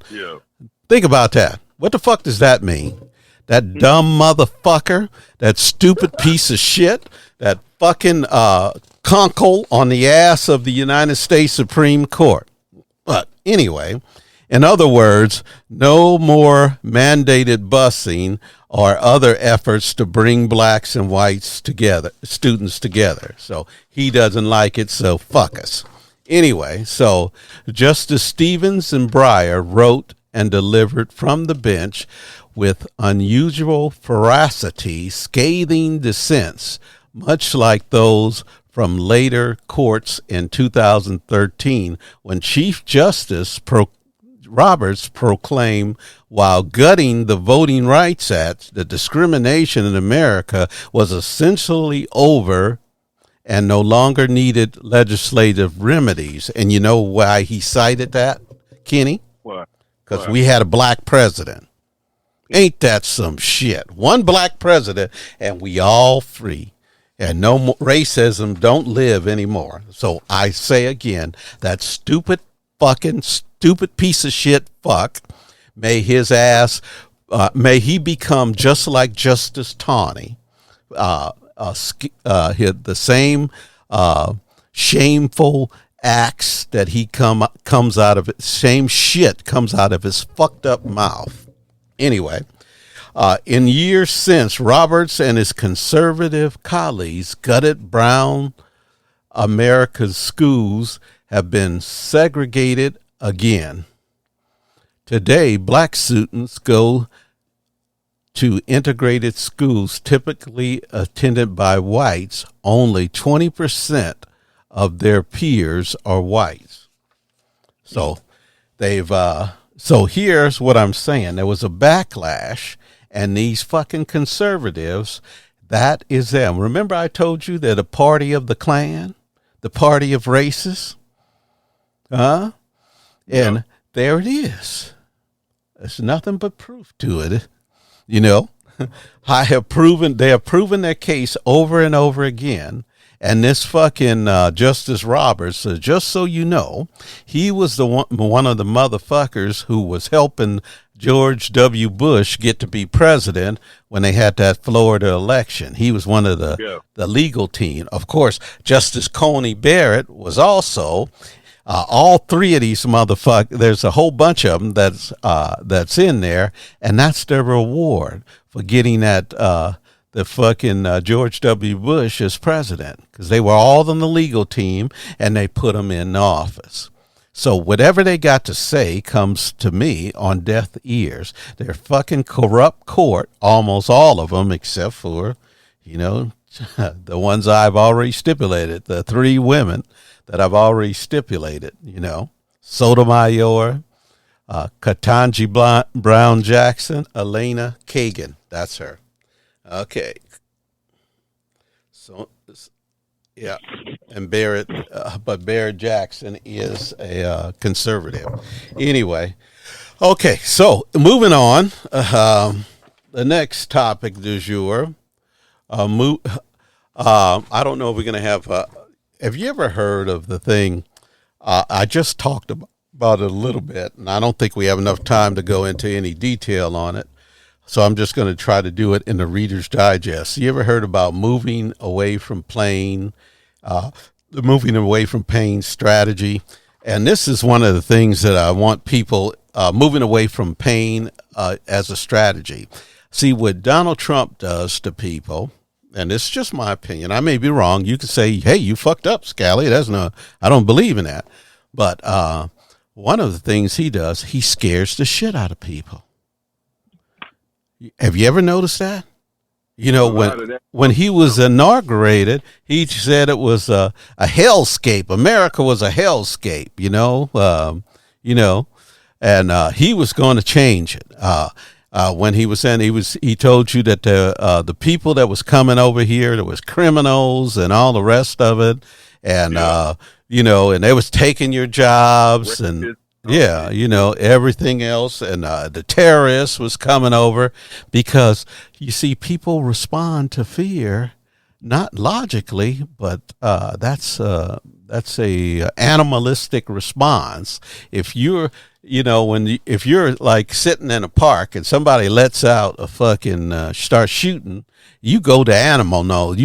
think about that. What the fuck does that mean? That dumb motherfucker, that stupid piece of shit, that fucking conkle on the ass of the United States Supreme Court. But anyway, in other words, no more mandated busing or other efforts to bring blacks and whites together, students together. So he doesn't like it, so fuck us. Anyway, so Justice Stevens and Breyer wrote and delivered from the bench with unusual veracity, scathing dissents, much like those from later courts in 2013 when Chief Justice Roberts proclaimed while gutting the Voting Rights Act that discrimination in America was essentially over and no longer needed legislative remedies. And you know why he cited that, Kenny? What? Because we had a black president. Ain't that some shit? One black president, and we all free. And no more racism don't live anymore. So I say again, that stupid piece of shit fuck, may his ass, may he become just like Justice Taney, the same shameful acts that he comes out of it, same shit comes out of his fucked up mouth. Anyway, in years since, Roberts and his conservative colleagues gutted brown America's schools have been segregated again. Today, black students go to integrated schools typically attended by whites. Only 20% of their peers are whites. So so here's what I'm saying. There was a backlash, and these fucking conservatives, that is them. Remember I told you they're the party of the Klan, the party of racists? And there it is. There's nothing but proof to it. You know, they have proven their case over and over again. And this fucking Justice Roberts, just so you know, he was the one of the motherfuckers who was helping George W. Bush get to be president when they had that Florida election. He was one of the legal team. Of course, Justice Coney Barrett was also. All three of these motherfuckers, there's a whole bunch of them that's in there, and that's their reward for getting that the fucking George W. Bush as president, because they were all on the legal team and they put them in office. So whatever they got to say comes to me on deaf ears. They're fucking corrupt court, almost all of them, except for, the ones I've already stipulated, the three women that I've already stipulated, Sotomayor, Ketanji Brown Jackson, Elena Kagan. That's her. Okay. So, yeah. And Barrett, but Barrett Jackson is a conservative. Anyway. Okay. So moving on, the next topic du jour, I don't know if we're going to have you ever heard of the thing? I just talked about it a little bit, and I don't think we have enough time to go into any detail on it. So I'm just going to try to do it in the Reader's Digest. You ever heard about moving away from pain, the moving away from pain strategy? And this is one of the things that I want people moving away from pain as a strategy. See, what Donald Trump does to people, and it's just my opinion. I may be wrong. You could say, hey, you fucked up, Scally. I don't believe in that. But one of the things he does, he scares the shit out of people. Have you ever noticed that? When he was inaugurated, he said it was a hellscape. America was a hellscape, and he was going to change it. When he was in, he told you that the people that was coming over here, there was criminals and all the rest of it, and and they was taking your jobs and everything else, and the terrorists was coming over, because you see, people respond to fear not logically, but that's a animalistic response. If you're if you're like sitting in a park and somebody lets out a fucking start shooting, you go to animal mode.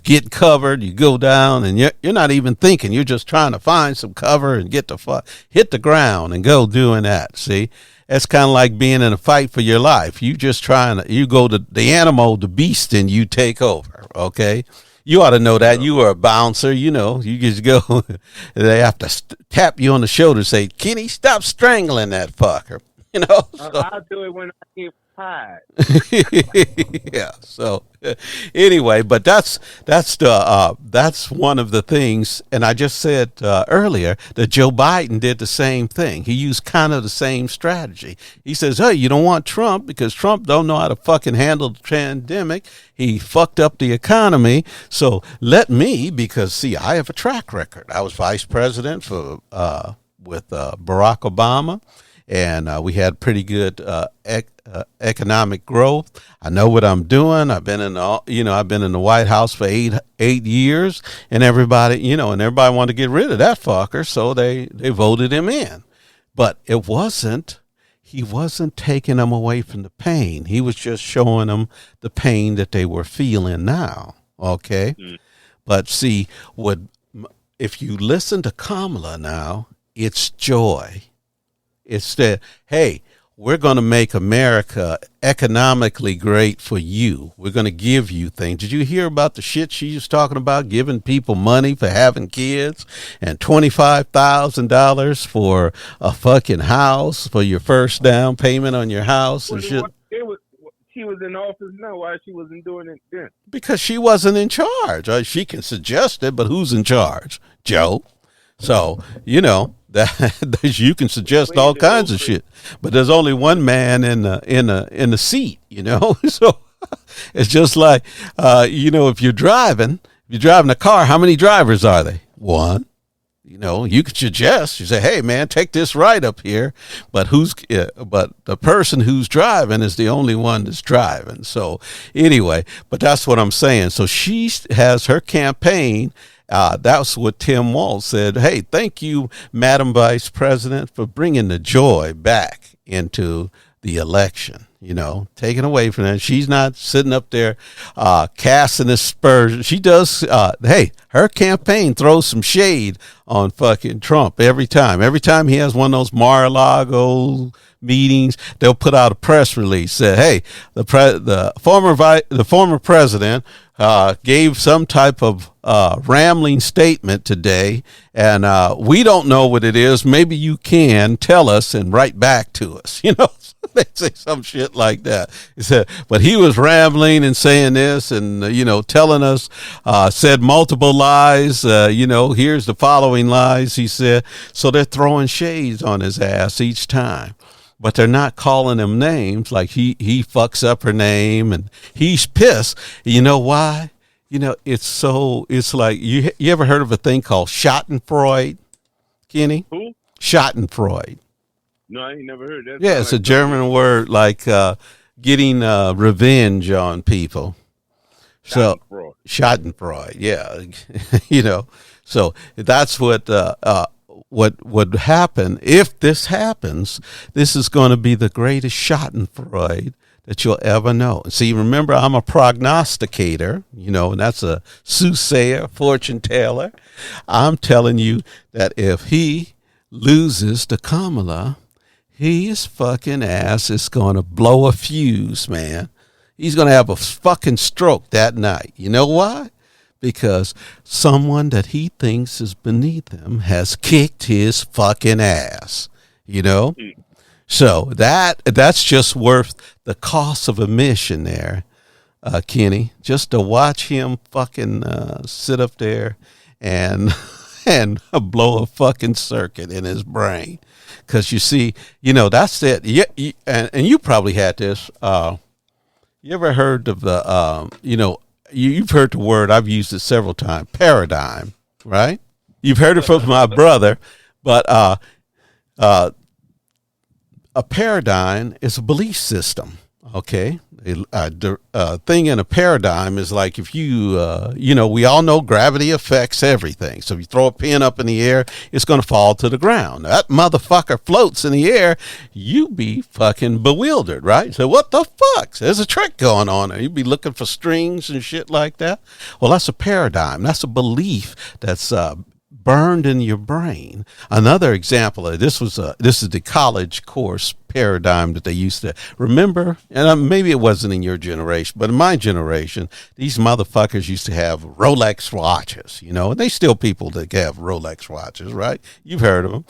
Get covered. You go down, and you're not even thinking. You're just trying to find some cover and hit the ground and go doing that. See, that's kind of like being in a fight for your life. You just you go to the animal, the beast, and you take over. Okay. You ought to know that. You are a bouncer, you just go. They have to tap you on the shoulder and say, Kenny, stop strangling that fucker. So. I'll do it hide. Yeah. So anyway, but that's one of the things, and I just said earlier that Joe Biden did the same thing. He used kind of the same strategy. He says, "Hey, you don't want Trump because Trump don't know how to fucking handle the pandemic. He fucked up the economy. So let me, because see, I have a track record. I was vice president for with Barack Obama." And we had pretty good economic growth. I know what I'm doing. I've been in the White House for eight years, and everybody wanted to get rid of that fucker, so they voted him in. But he wasn't taking them away from the pain. He was just showing them the pain that they were feeling now. Okay, but see, if you listen to Kamala now, it's joy. It's that, hey, we're going to make America economically great for you. We're going to give you things. Did you hear about the shit she was talking about, giving people money for having kids and $25,000 for a fucking house for your first down payment on your house and shit? She was in office now. Why she wasn't doing it then? Because she wasn't in charge. She can suggest it, but who's in charge? Joe. So, that you can suggest all kinds of shit, but there's only one man in the seat, So it's just like, if you're driving a car, how many drivers are they? One. You could suggest, you say, hey man, take this right up here, but the person who's driving is the only one that's driving. So anyway, but that's what I'm saying. So she has her campaign. That's what Tim Walz said. Hey, thank you, Madam Vice President, for bringing the joy back into the election. Taken away from that. She's not sitting up there casting aspersions. She does. Hey, her campaign throws some shade on fucking Trump every time. Every time he has one of those Mar-a-Lago meetings, they'll put out a press release. Say, hey, the former president gave some type of rambling statement today, and we don't know what it is. Maybe you can tell us and write back to us. They say some shit like that. He said, but he was rambling and saying this and, telling us, said multiple lies. Here's the following lies, he said. So they're throwing shades on his ass each time. But they're not calling him names, like he fucks up her name and he's pissed. You know why? It's like, you ever heard of a thing called Schadenfreude, Kenny? Who? Schadenfreude. No, I ain't never heard that. Yeah, it's a German word, like getting revenge on people. So Schadenfreude, yeah. So that's what would happen. If this happens, this is going to be the greatest Schadenfreude that you'll ever know. See, remember, I'm a prognosticator, and that's a soothsayer, fortune teller. I'm telling you that if he loses to Kamala, his fucking ass is going to blow a fuse, man. He's going to have a fucking stroke that night. You know why? Because someone that he thinks is beneath him has kicked his fucking ass, So that's just worth the cost of admission there, Kenny, just to watch him fucking sit up there and blow a fucking circuit in his brain. Because you see, that's it. And you probably had this. You ever heard of the, you've heard the word, I've used it several times, paradigm, right? You've heard it from my brother, but a paradigm is a belief system, okay? A thing in a paradigm is like if you, we all know gravity affects everything. So if you throw a pin up in the air, it's going to fall to the ground. That motherfucker floats in the air, you be fucking bewildered, right? So what the fuck? There's a trick going on there. You'd be looking for strings and shit like that. Well, that's a paradigm. That's a belief that's burned in your brain. Another example of this is the college course paradigm that they used to remember, and maybe it wasn't in your generation, but in my generation, these motherfuckers used to have Rolex watches, and they still people that have Rolex watches, right? You've heard of them.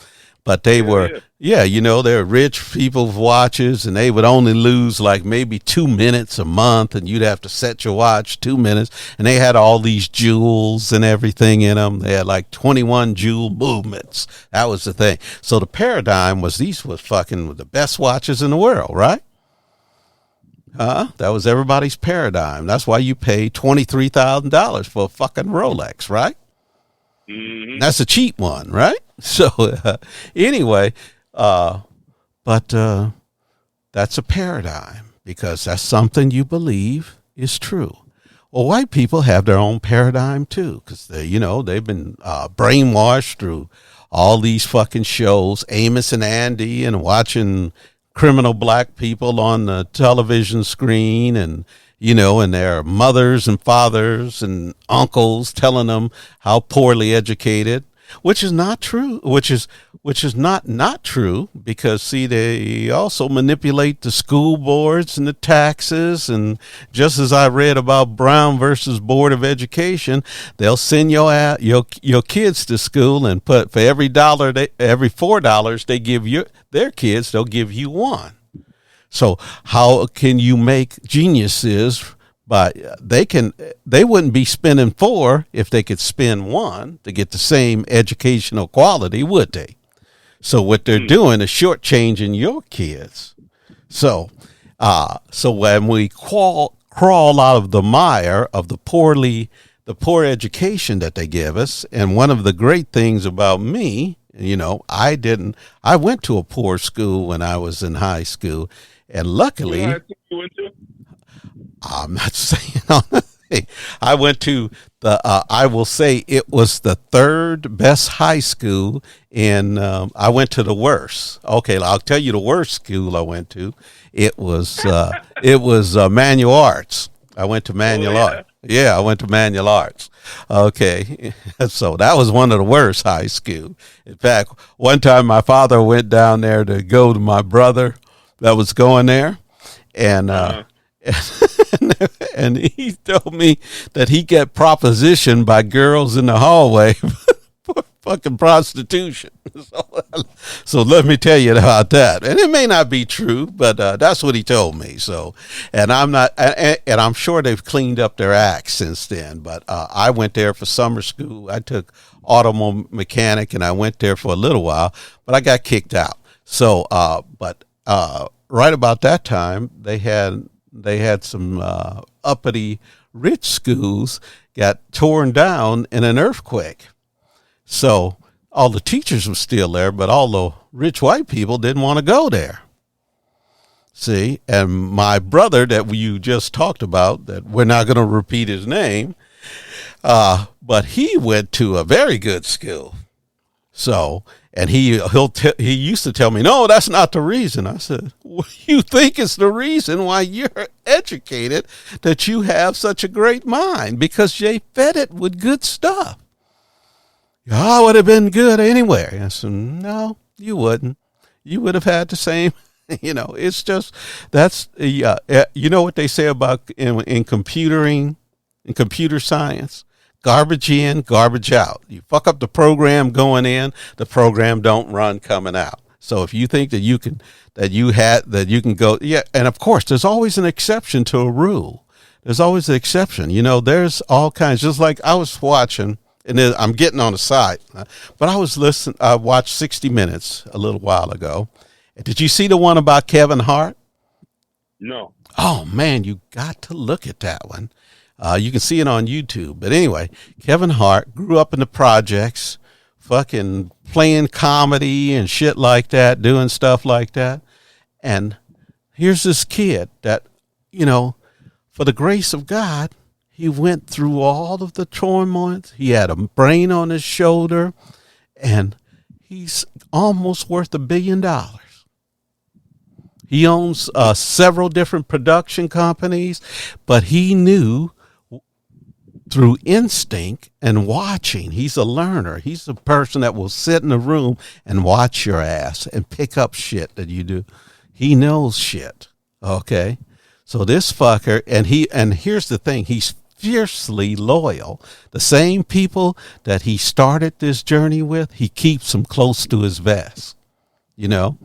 But they were, they're rich people's watches, and they would only lose like maybe 2 minutes a month, and you'd have to set your watch 2 minutes. And they had all these jewels and everything in them. They had like 21 jewel movements. That was the thing. So the paradigm was these was fucking the best watches in the world, right? That was everybody's paradigm. That's why you pay $23,000 for a fucking Rolex, right? Mm-hmm. That's a cheap one, right? So anyway, but that's a paradigm because that's something you believe is true. Well, white people have their own paradigm too, because they've been brainwashed through all these fucking shows, Amos and Andy, and watching criminal black people on the television screen, and and their mothers and fathers and uncles telling them how poorly educated, which is not true, which is not true, because see, they also manipulate the school boards and the taxes. And just as I read about Brown versus Board of Education, they'll send your kids to school, and put for every $4 they give their kids, they'll give you one. So how can you make geniuses? But they wouldn't be spending 4 if they could spend 1 to get the same educational quality, would they? So what they're doing is shortchanging your kids. So when we crawl out of the mire of the poor education that they give us, and one of the great things about me, I went to a poor school when I was in high school, and luckily, I'm not saying I went to I will say it was the 3rd best high school, and I went to the worst. Okay, I'll tell you the worst school I went to. It was Manual Arts. I went to Manual Arts. Yeah, I went to Manual Arts. Okay, so that was one of the worst high school. In fact, one time my father went down there to go to my brother that was going there, and and he told me that he got propositioned by girls in the hallway for fucking prostitution. So let me tell you about that. And it may not be true, but that's what he told me. So, and I'm sure they've cleaned up their act since then. But I went there for summer school. I took automobile mechanic, and I went there for a little while, but I got kicked out. So, right about that time, they had some uppity rich schools got torn down in an earthquake. So all the teachers were still there, but all the rich white people didn't want to go there. See, and my brother that you just talked about, that we're not going to repeat his name, but he went to a very good school. So, and he used to tell me, no, that's not the reason. I said, well, you think it's the reason why you're educated, that you have such a great mind, because they fed it with good stuff. I would have been good anyway. I said, no, you wouldn't. You would have had the same, it's just, that's, you know what they say about in computer science? Garbage in, garbage out. You fuck up the program going in, the program don't run coming out. So if you think that you can go, and of course, there's always an exception to a rule. There's always an exception. There's all kinds, just like I was watching, and I'm getting on the side, but I watched 60 Minutes a little while ago. Did you see the one about Kevin Hart? No. Oh man, you got to look at that one. You can see it on YouTube. But anyway, Kevin Hart grew up in the projects, fucking playing comedy and shit like that, doing stuff like that. And here's this kid that, for the grace of God, he went through all of the turmoil. He had a brain on his shoulder, and he's almost worth $1 billion. He owns several different production companies, but he knew through instinct and watching. He's a learner. He's a person that will sit in a room and watch your ass and pick up shit that you do. He knows shit. Okay. So this fucker, and here's the thing, he's fiercely loyal. The same people that he started this journey with, he keeps them close to his vest. You know,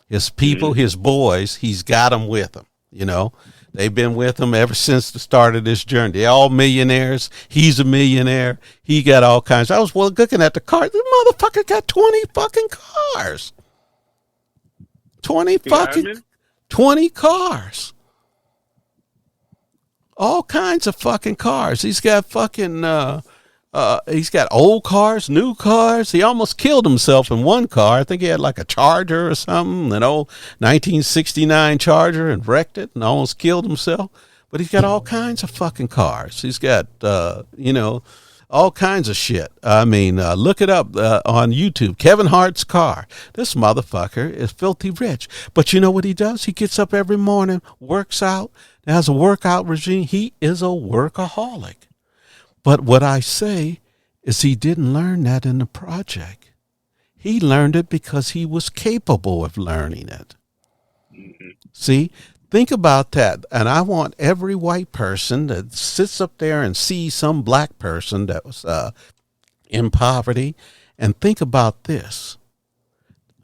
his people, his boys, he's got them with him. You know, they've been with him ever since the start of this journey. They're all millionaires. He's a millionaire. He got all kinds. I was looking at the car. The motherfucker got 20 fucking cars. 20 cars. All kinds of fucking cars. He's got fucking, he's got old cars, new cars. He almost killed himself in one car. I think he had like a Charger or something, an old 1969 Charger, and wrecked it and almost killed himself. But he's got all kinds of fucking cars. He's got, you know, all kinds of shit. I mean, look it up on YouTube. Kevin Hart's car. This motherfucker is filthy rich. But you know what he does? He gets up every morning, works out, has a workout regime. He is a workaholic. But what I say is he didn't learn that in the project. He learned it because he was capable of learning it. See? Think about that. And I want every white person that sits up there and sees some black person that was in poverty, and think about this.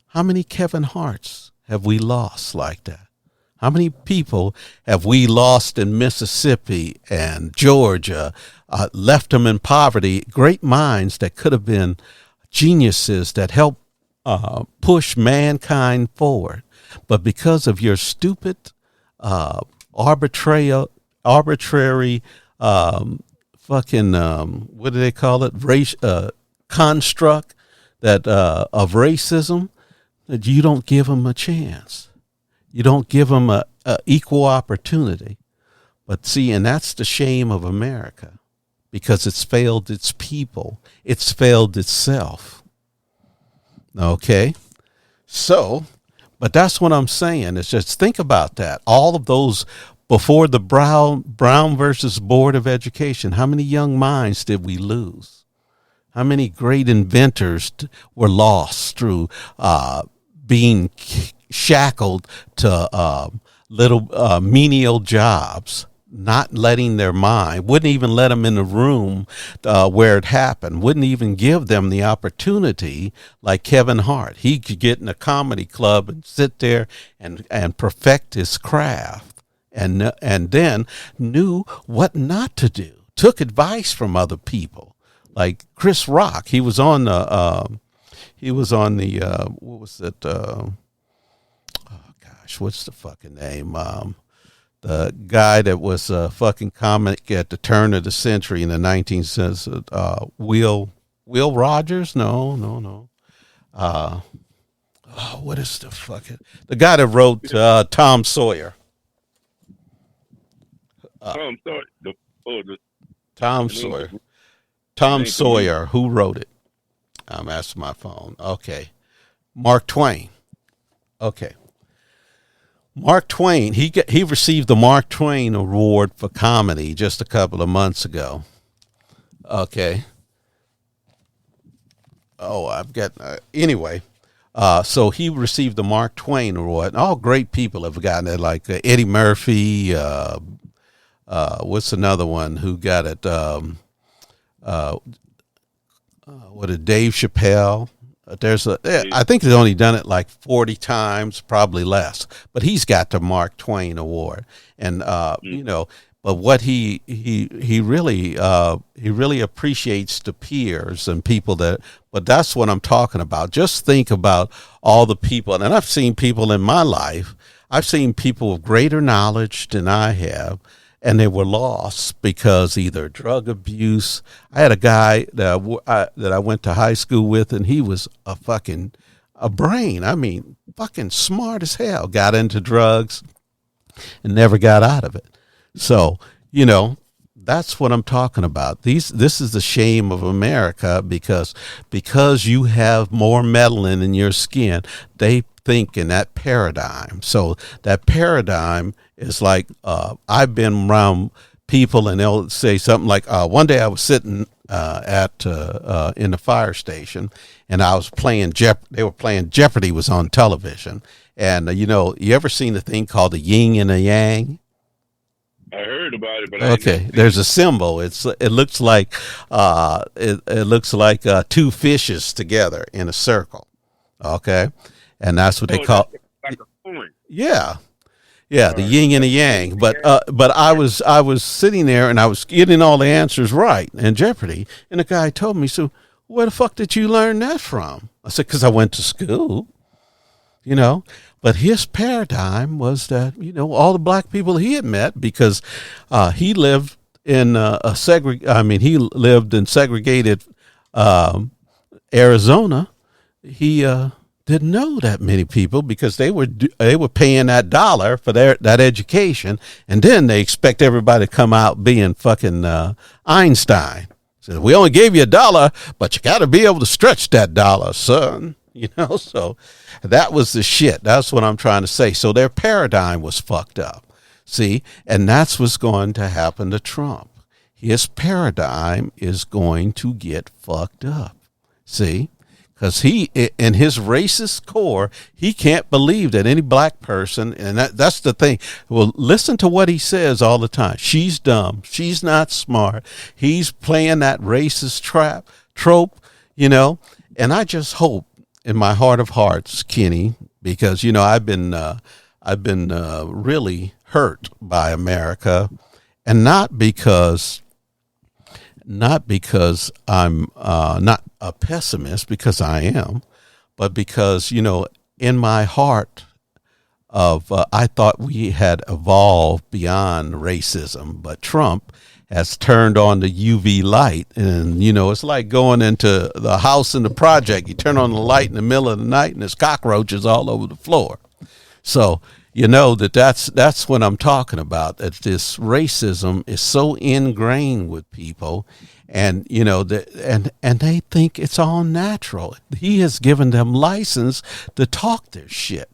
How many Kevin Harts have we lost like that? How many people have we lost in Mississippi and Georgia, left them in poverty, great minds that could have been geniuses that helped push mankind forward. But because of your stupid, arbitrary, fucking, what do they call it? Race, construct that, of racism, that you don't give them a chance. You don't give them a equal opportunity. But see, and that's the shame of America, because it's failed its people. It's failed itself. Okay. So, but that's what I'm saying. It's just, think about that. All of those before the Brown versus Board of Education, how many young minds did we lose? How many great inventors were lost through being shackled to little menial jobs, not letting their mind, wouldn't even let them in the room where it happened, wouldn't even give them the opportunity, like Kevin Hart. He could get in a comedy club and sit there and perfect his craft, and then knew what not to do, took advice from other people, like Chris Rock. He was on the what was it, what's the fucking name? The guy that was a fucking comic at the turn of the century in the 19th, Will Rogers? No. What is the fucking, the guy that wrote Tom Sawyer? Tom Sawyer. Tom Sawyer. Who wrote it? I'm asking my phone. Okay. Mark Twain. Okay. Mark Twain, he received the Mark Twain Award for comedy just a couple of months ago. Okay. Oh, I've got, anyway. So he received the Mark Twain Award. And all great people have gotten it, like Eddie Murphy. What's another one who got it? Dave Chappelle. I think he's only done it like 40 times, probably less, but he's got the Mark Twain Award. And, you know, but what he really appreciates the peers and people but that's what I'm talking about. Just think about all the people. And I've seen people in my life, I've seen people with greater knowledge than I have, and they were lost because either drug abuse. I had a guy that I went to high school with, and he was a brain. I mean, fucking smart as hell. Got into drugs and never got out of it. So, you know, that's what I'm talking about. This is the shame of America, because you have more melanin in your skin, they think in that paradigm. So that paradigm is like, I've been around people and they'll say something like, one day I was sitting in the fire station, and I was playing they were playing Jeopardy was on television. And, you know, you ever seen the thing called the yin and the yang? I heard about it, but I ain't Okay, never seen there's it. a symbol. It looks like it looks like two fishes together in a circle. Okay, and that's what they Oh, that's call. like a coin. Yeah, yeah, the Or yin and the like the yin yang. and the But yang. I was sitting there and I was getting all the answers right in Jeopardy, and the guy told me, "So where the fuck did you learn that from?" I said, "Because I went to school." You know, but his paradigm was that, all the black people he had met, because he lived in he lived in segregated um, Arizona. He didn't know that many people because they were paying that dollar for that education, and then they expect everybody to come out being fucking Einstein. So we only gave you $1, but you got to be able to stretch that dollar, son. So that was the shit. That's what I'm trying to say. So their paradigm was fucked up. See, and that's what's going to happen to Trump. His paradigm is going to get fucked up. See, because he, in his racist core, he can't believe that any black person, and that's the thing. Well, listen to what he says all the time. She's dumb. She's not smart. He's playing that racist trope, and I just hope in my heart of hearts, Kenny, because, I've been really hurt by America, and not because I'm not a pessimist, because I am, but because, in my heart I thought we had evolved beyond racism, but Trump has turned on the UV light, and, it's like going into the house in the project. You turn on the light in the middle of the night and there's cockroaches all over the floor. So, that's what I'm talking about, that this racism is so ingrained with people, and and they think it's all natural. He has given them license to talk their shit,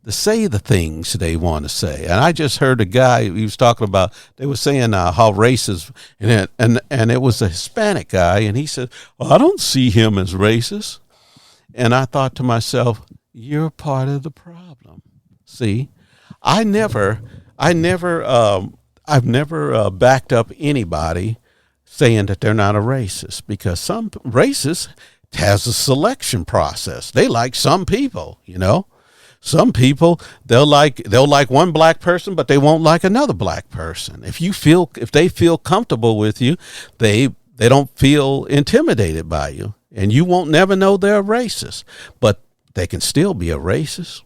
to say the things they want to say. And I just heard a guy, he was talking about, they were saying how racist, and it was a Hispanic guy, and he said, well, I don't see him as racist. And I thought to myself, you're part of the problem. See, I've never backed up anybody saying that they're not a racist, because some racists has a selection process. They like some people, Some people, they'll like one black person, but they won't like another black person. If they feel comfortable with you, they don't feel intimidated by you, and you won't never know they're a racist, but they can still be a racist,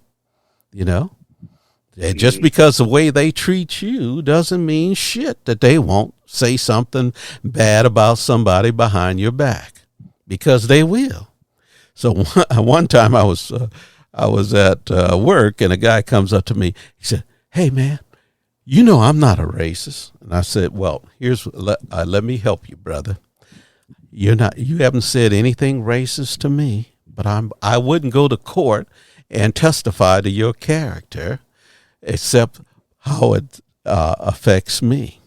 And just because the way they treat you doesn't mean shit that they won't say something bad about somebody behind your back, because they will. So one time I was at work, and a guy comes up to me. He said, hey, man, I'm not a racist. And I said, well, let me help you, brother. You haven't said anything racist to me, but I wouldn't go to court and testify to your character except how it affects me.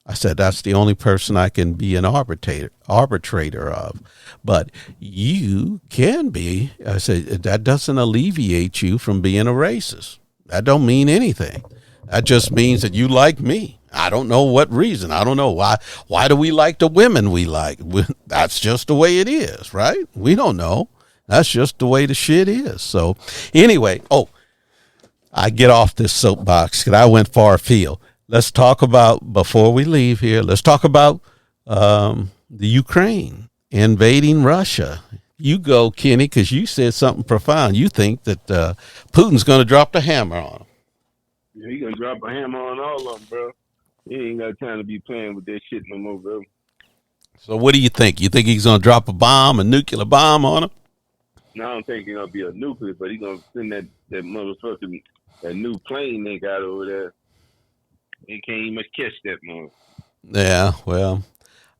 I said, that's the only person I can be an arbitrator of. But you can be. I said, that doesn't alleviate you from being a racist. That don't mean anything. That just means that you like me. I don't know what reason. I don't know why. Why do we like the women we like? That's just the way it is, right? We don't know. That's just the way the shit is. So anyway, I get off this soapbox because I went far afield. Let's talk about, before we leave here, let's talk about the Ukraine invading Russia. You go, Kenny, because you said something profound. You think that Putin's going to drop the hammer on him. Yeah, he gonna drop a hammer on all of them, bro. He ain't got time to be playing with that shit no more, bro. So what do you think? You think he's going to drop a nuclear bomb on him? No, I don't think it's gonna be a nuclear, but he's gonna send that motherfucking that new plane they got over there. They can't even catch that motherfucker. Yeah, well,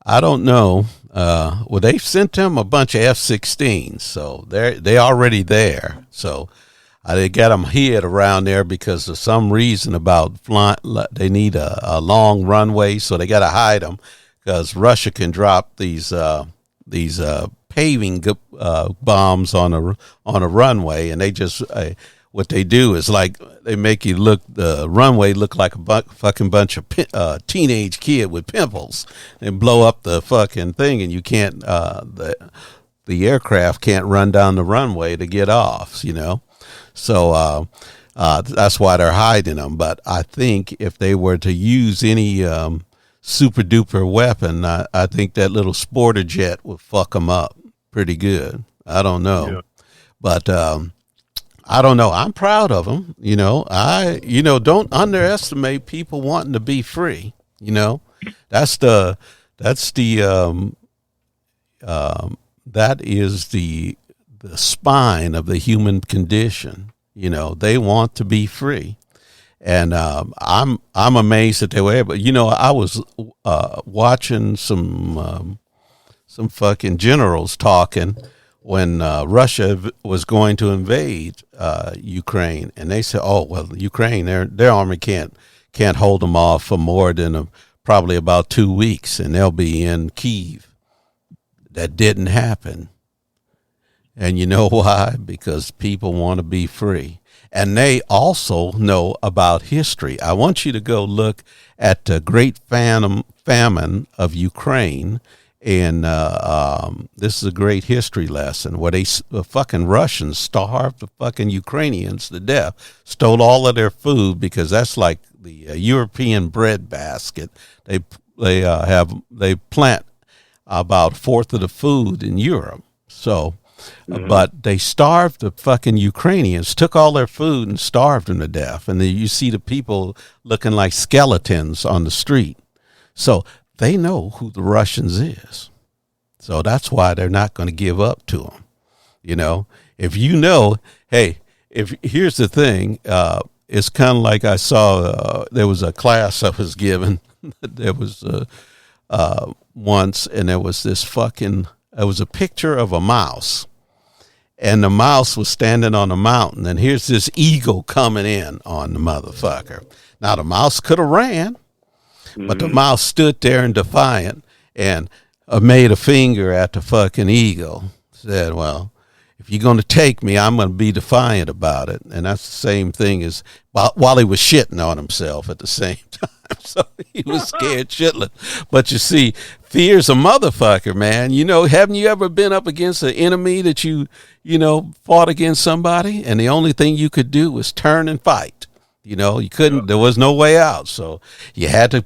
I don't know. Well, they've sent them a bunch of F-16s, so they already there. So they got them hid around there because of some reason about flying. They need a long runway, so they got to hide them because Russia can drop these paving bombs on a runway, and they just what they do is like they make you look the runway look like a fucking bunch of teenage kid with pimples and blow up the fucking thing, and you can't the aircraft can't run down the runway to get off, you know. So that's why they're hiding them. But I think if they were to use any super duper weapon, I think that little sporter jet would fuck them up pretty good. I don't know, yeah. But I don't know. I'm proud of them. You know, don't underestimate people wanting to be free. You know, that is the spine of the human condition. You know, they want to be free. And I'm amazed that they were able. You know, I was watching some fucking generals talking when Russia was going to invade Ukraine, and they said, "Oh well, Ukraine, their army can't hold them off for more than probably about 2 weeks, and they'll be in Kyiv." That didn't happen, and you know why? Because people want to be free. And they also know about history. I want you to go look at the Great Famine of Ukraine. And this is a great history lesson where the fucking Russians starved the fucking Ukrainians to death, stole all of their food, because that's like the European bread basket. They plant about a fourth of the food in Europe. So. Mm-hmm. But they starved the fucking Ukrainians, took all their food and starved them to death. And then you see the people looking like skeletons on the street. So they know who the Russians is. So that's why they're not going to give up to them. You know, if you know, hey, here's the thing, it's kind of like I saw, there was a class I was given. There was once, and there was it was a picture of a mouse. And the mouse was standing on a mountain, and here's this eagle coming in on the motherfucker. Now, the mouse could have ran, but the mouse stood there and defiant and made a finger at the fucking eagle. Said, well, if you're going to take me, I'm going to be defiant about it. And that's the same thing as while he was shitting on himself at the same time. So he was scared shitless. But you see, fear's a motherfucker, man. You know, haven't you ever been up against an enemy that you fought against somebody, and the only thing you could do was turn and fight? You know, you couldn't, there was no way out. So you had to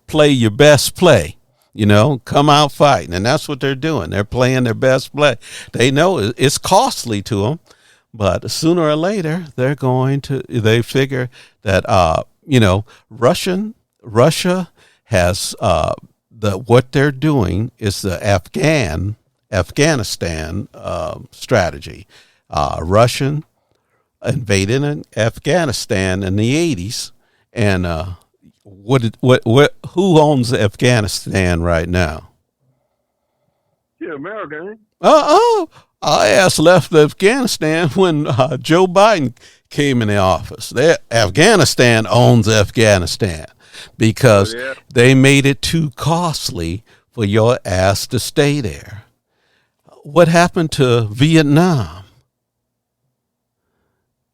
play your best play, you know, come out fighting. And that's what they're doing. They're playing their best play. They know it's costly to them, but sooner or later they figure that, Russia has, what they're doing is the Afghanistan strategy. Russian invaded Afghanistan in the 80s, and who owns Afghanistan right now? Yeah, America. I asked left Afghanistan when Joe Biden came in the office. Afghanistan owns Afghanistan because they made it too costly for your ass to stay there. What happened to Vietnam?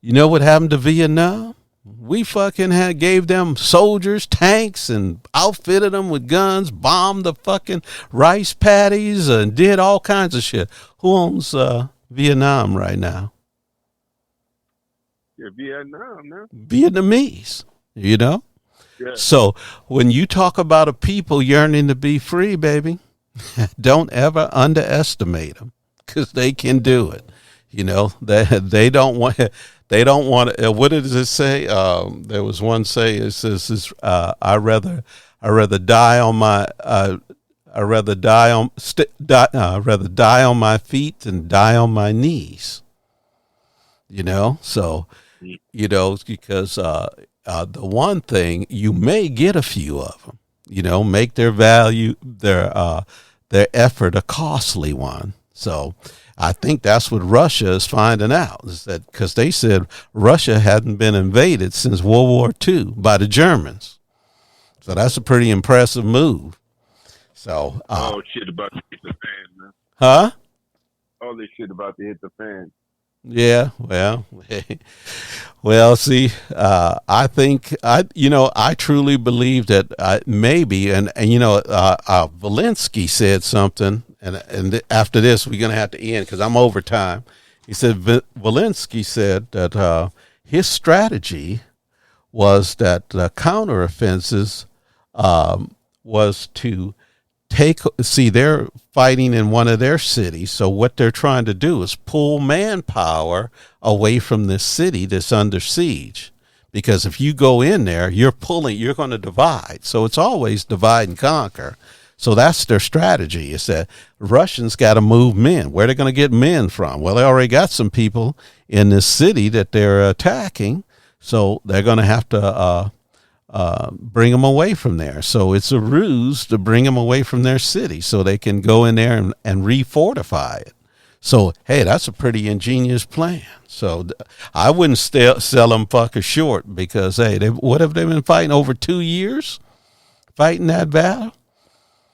You know what happened to Vietnam? We fucking gave them soldiers, tanks, and outfitted them with guns, bombed the fucking rice paddies, and did all kinds of shit. Who owns Vietnam right now? Yeah, Vietnam, man. Vietnamese, you know? Yeah. So when you talk about a people yearning to be free, baby, don't ever underestimate them, because they can do it. You know, they don't want. They don't want to. What does it say? There was one say. It says, "I rather die on my. I rather die on my feet than die on my knees." You know, so you know, because the one thing, you may get a few of them. You know, make their effort a costly one. So I think that's what Russia is finding out, is that because they said Russia hadn't been invaded since World War II by the Germans. So that's a pretty impressive move. So shit about to hit the fan, man. Huh? All this shit about to hit the fan. Yeah, well, well, see, I think I truly believe that maybe, and Valinsky said something, and after this we're gonna have to end because I'm over time. He said Valinsky said that his strategy was that counteroffenses was to they're fighting in one of their cities, so what they're trying to do is pull manpower away from this city that's under siege, because if you go in there you're going to divide, so it's always divide and conquer. So that's their strategy, is that Russians got to move men. Where are they going to get men from? Well, they already got some people in this city that they're attacking, so they're going to have to bring them away from there. So it's a ruse to bring them away from their city so they can go in there and refortify it. So, hey, that's a pretty ingenious plan. So I wouldn't sell them fuckers short, because, hey, what have they been fighting over 2 years? Fighting that battle?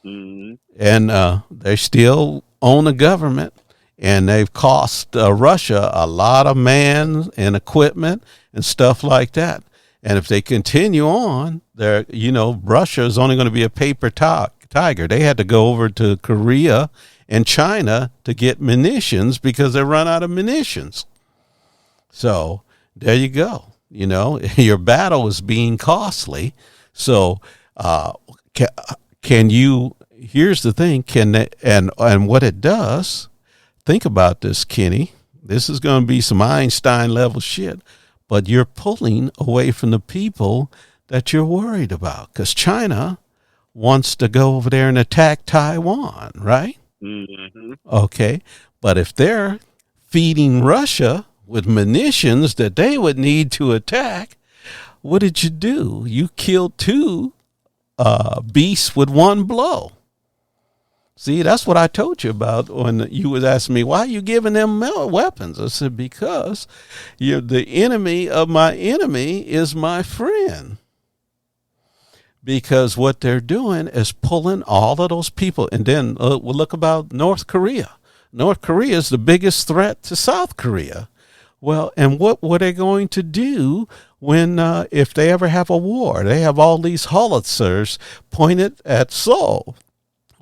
Mm-hmm. And they still own the government, and they've cost Russia a lot of man and equipment and stuff like that. And if they continue on, Russia is only going to be a paper tiger. They had to go over to Korea and China to get munitions because they run out of munitions. So there you go. Your battle is being costly. So can you? Here's the thing. And what it does? Think about this, Kenny. This is going to be some Einstein level shit. But you're pulling away from the people that you're worried about, because China wants to go over there and attack Taiwan, right? Mm-hmm. Okay. But if they're feeding Russia with munitions that they would need to attack, what did you do? You killed two beasts with one blow. See, that's what I told you about when you was asking me, why are you giving them weapons? I said, because the enemy of my enemy is my friend. Because what they're doing is pulling all of those people. And then we'll look about North Korea. North Korea is the biggest threat to South Korea. Well, and what were they going to do when, if they ever have a war? They have all these howitzers pointed at Seoul.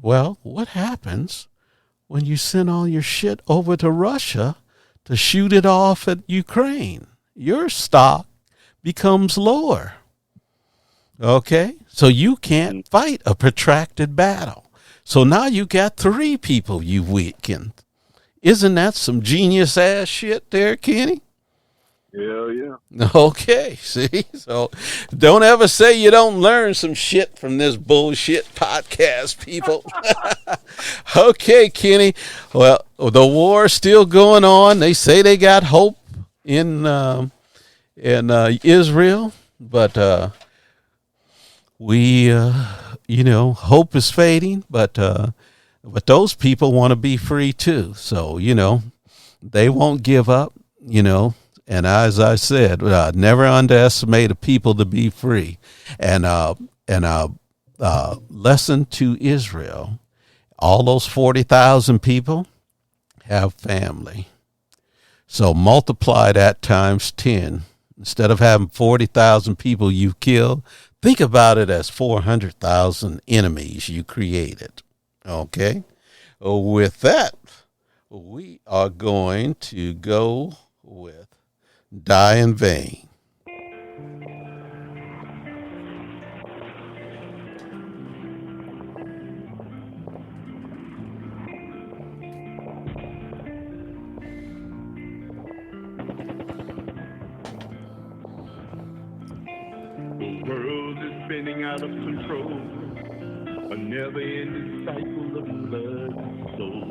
Well, what happens when you send all your shit over to Russia to shoot it off at Ukraine? Your stock becomes lower. Okay? So you can't fight a protracted battle. So now you got 3 people you weakened. Isn't that some genius ass shit there, Kenny? Hell yeah. Okay, see? So don't ever say you don't learn some shit from this bullshit podcast, people. Okay, Kenny. Well, the war's still going on. They say they got hope in Israel, but hope is fading, but those people want to be free too. So, they won't give up, And as I said, never underestimate a people to be free. And lesson to Israel: all those 40,000 people have family. So multiply that times 10. Instead of having 40,000 people you've killed, think about it as 400,000 enemies you created. Okay? With that, we are going to go with Die in Vain. The world is spinning out of control, a never-ending cycle of blood and soul.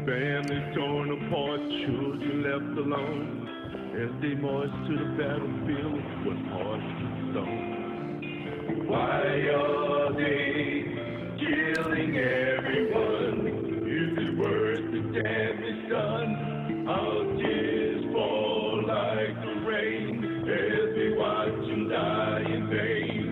Families torn apart, children left alone. As they march to the battlefield with hearts of stone. Why are they killing everyone? Is it worth the damage done? Our tears fall like the rain as we watch them die in vain.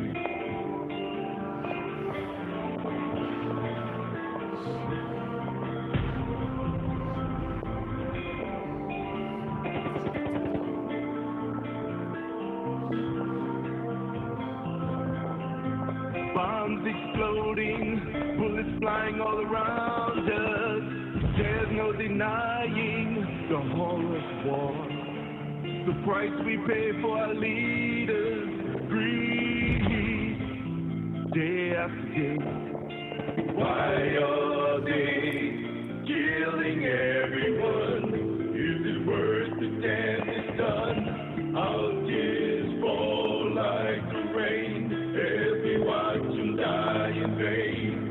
bombs exploding, bullets flying all around us. There's no denying the horror of war. The price we pay for our leaders, greed, day after day. Why are they killing everyone? Is it worth the damage done? Our tears fall like the rain as we watch them die in vain.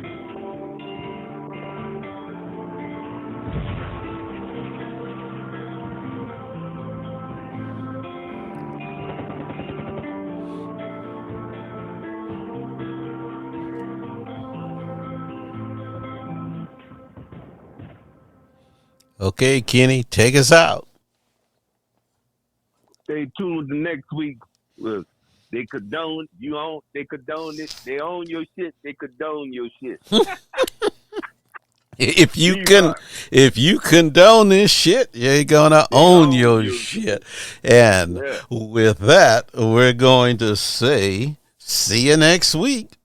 Okay, Kenny, take us out. Stay tuned the next week. Look, they condone they condone it. They own your shit. They condone your shit. If you condone this shit, you're gonna own your shit. And with that, we're going to say, see you next week.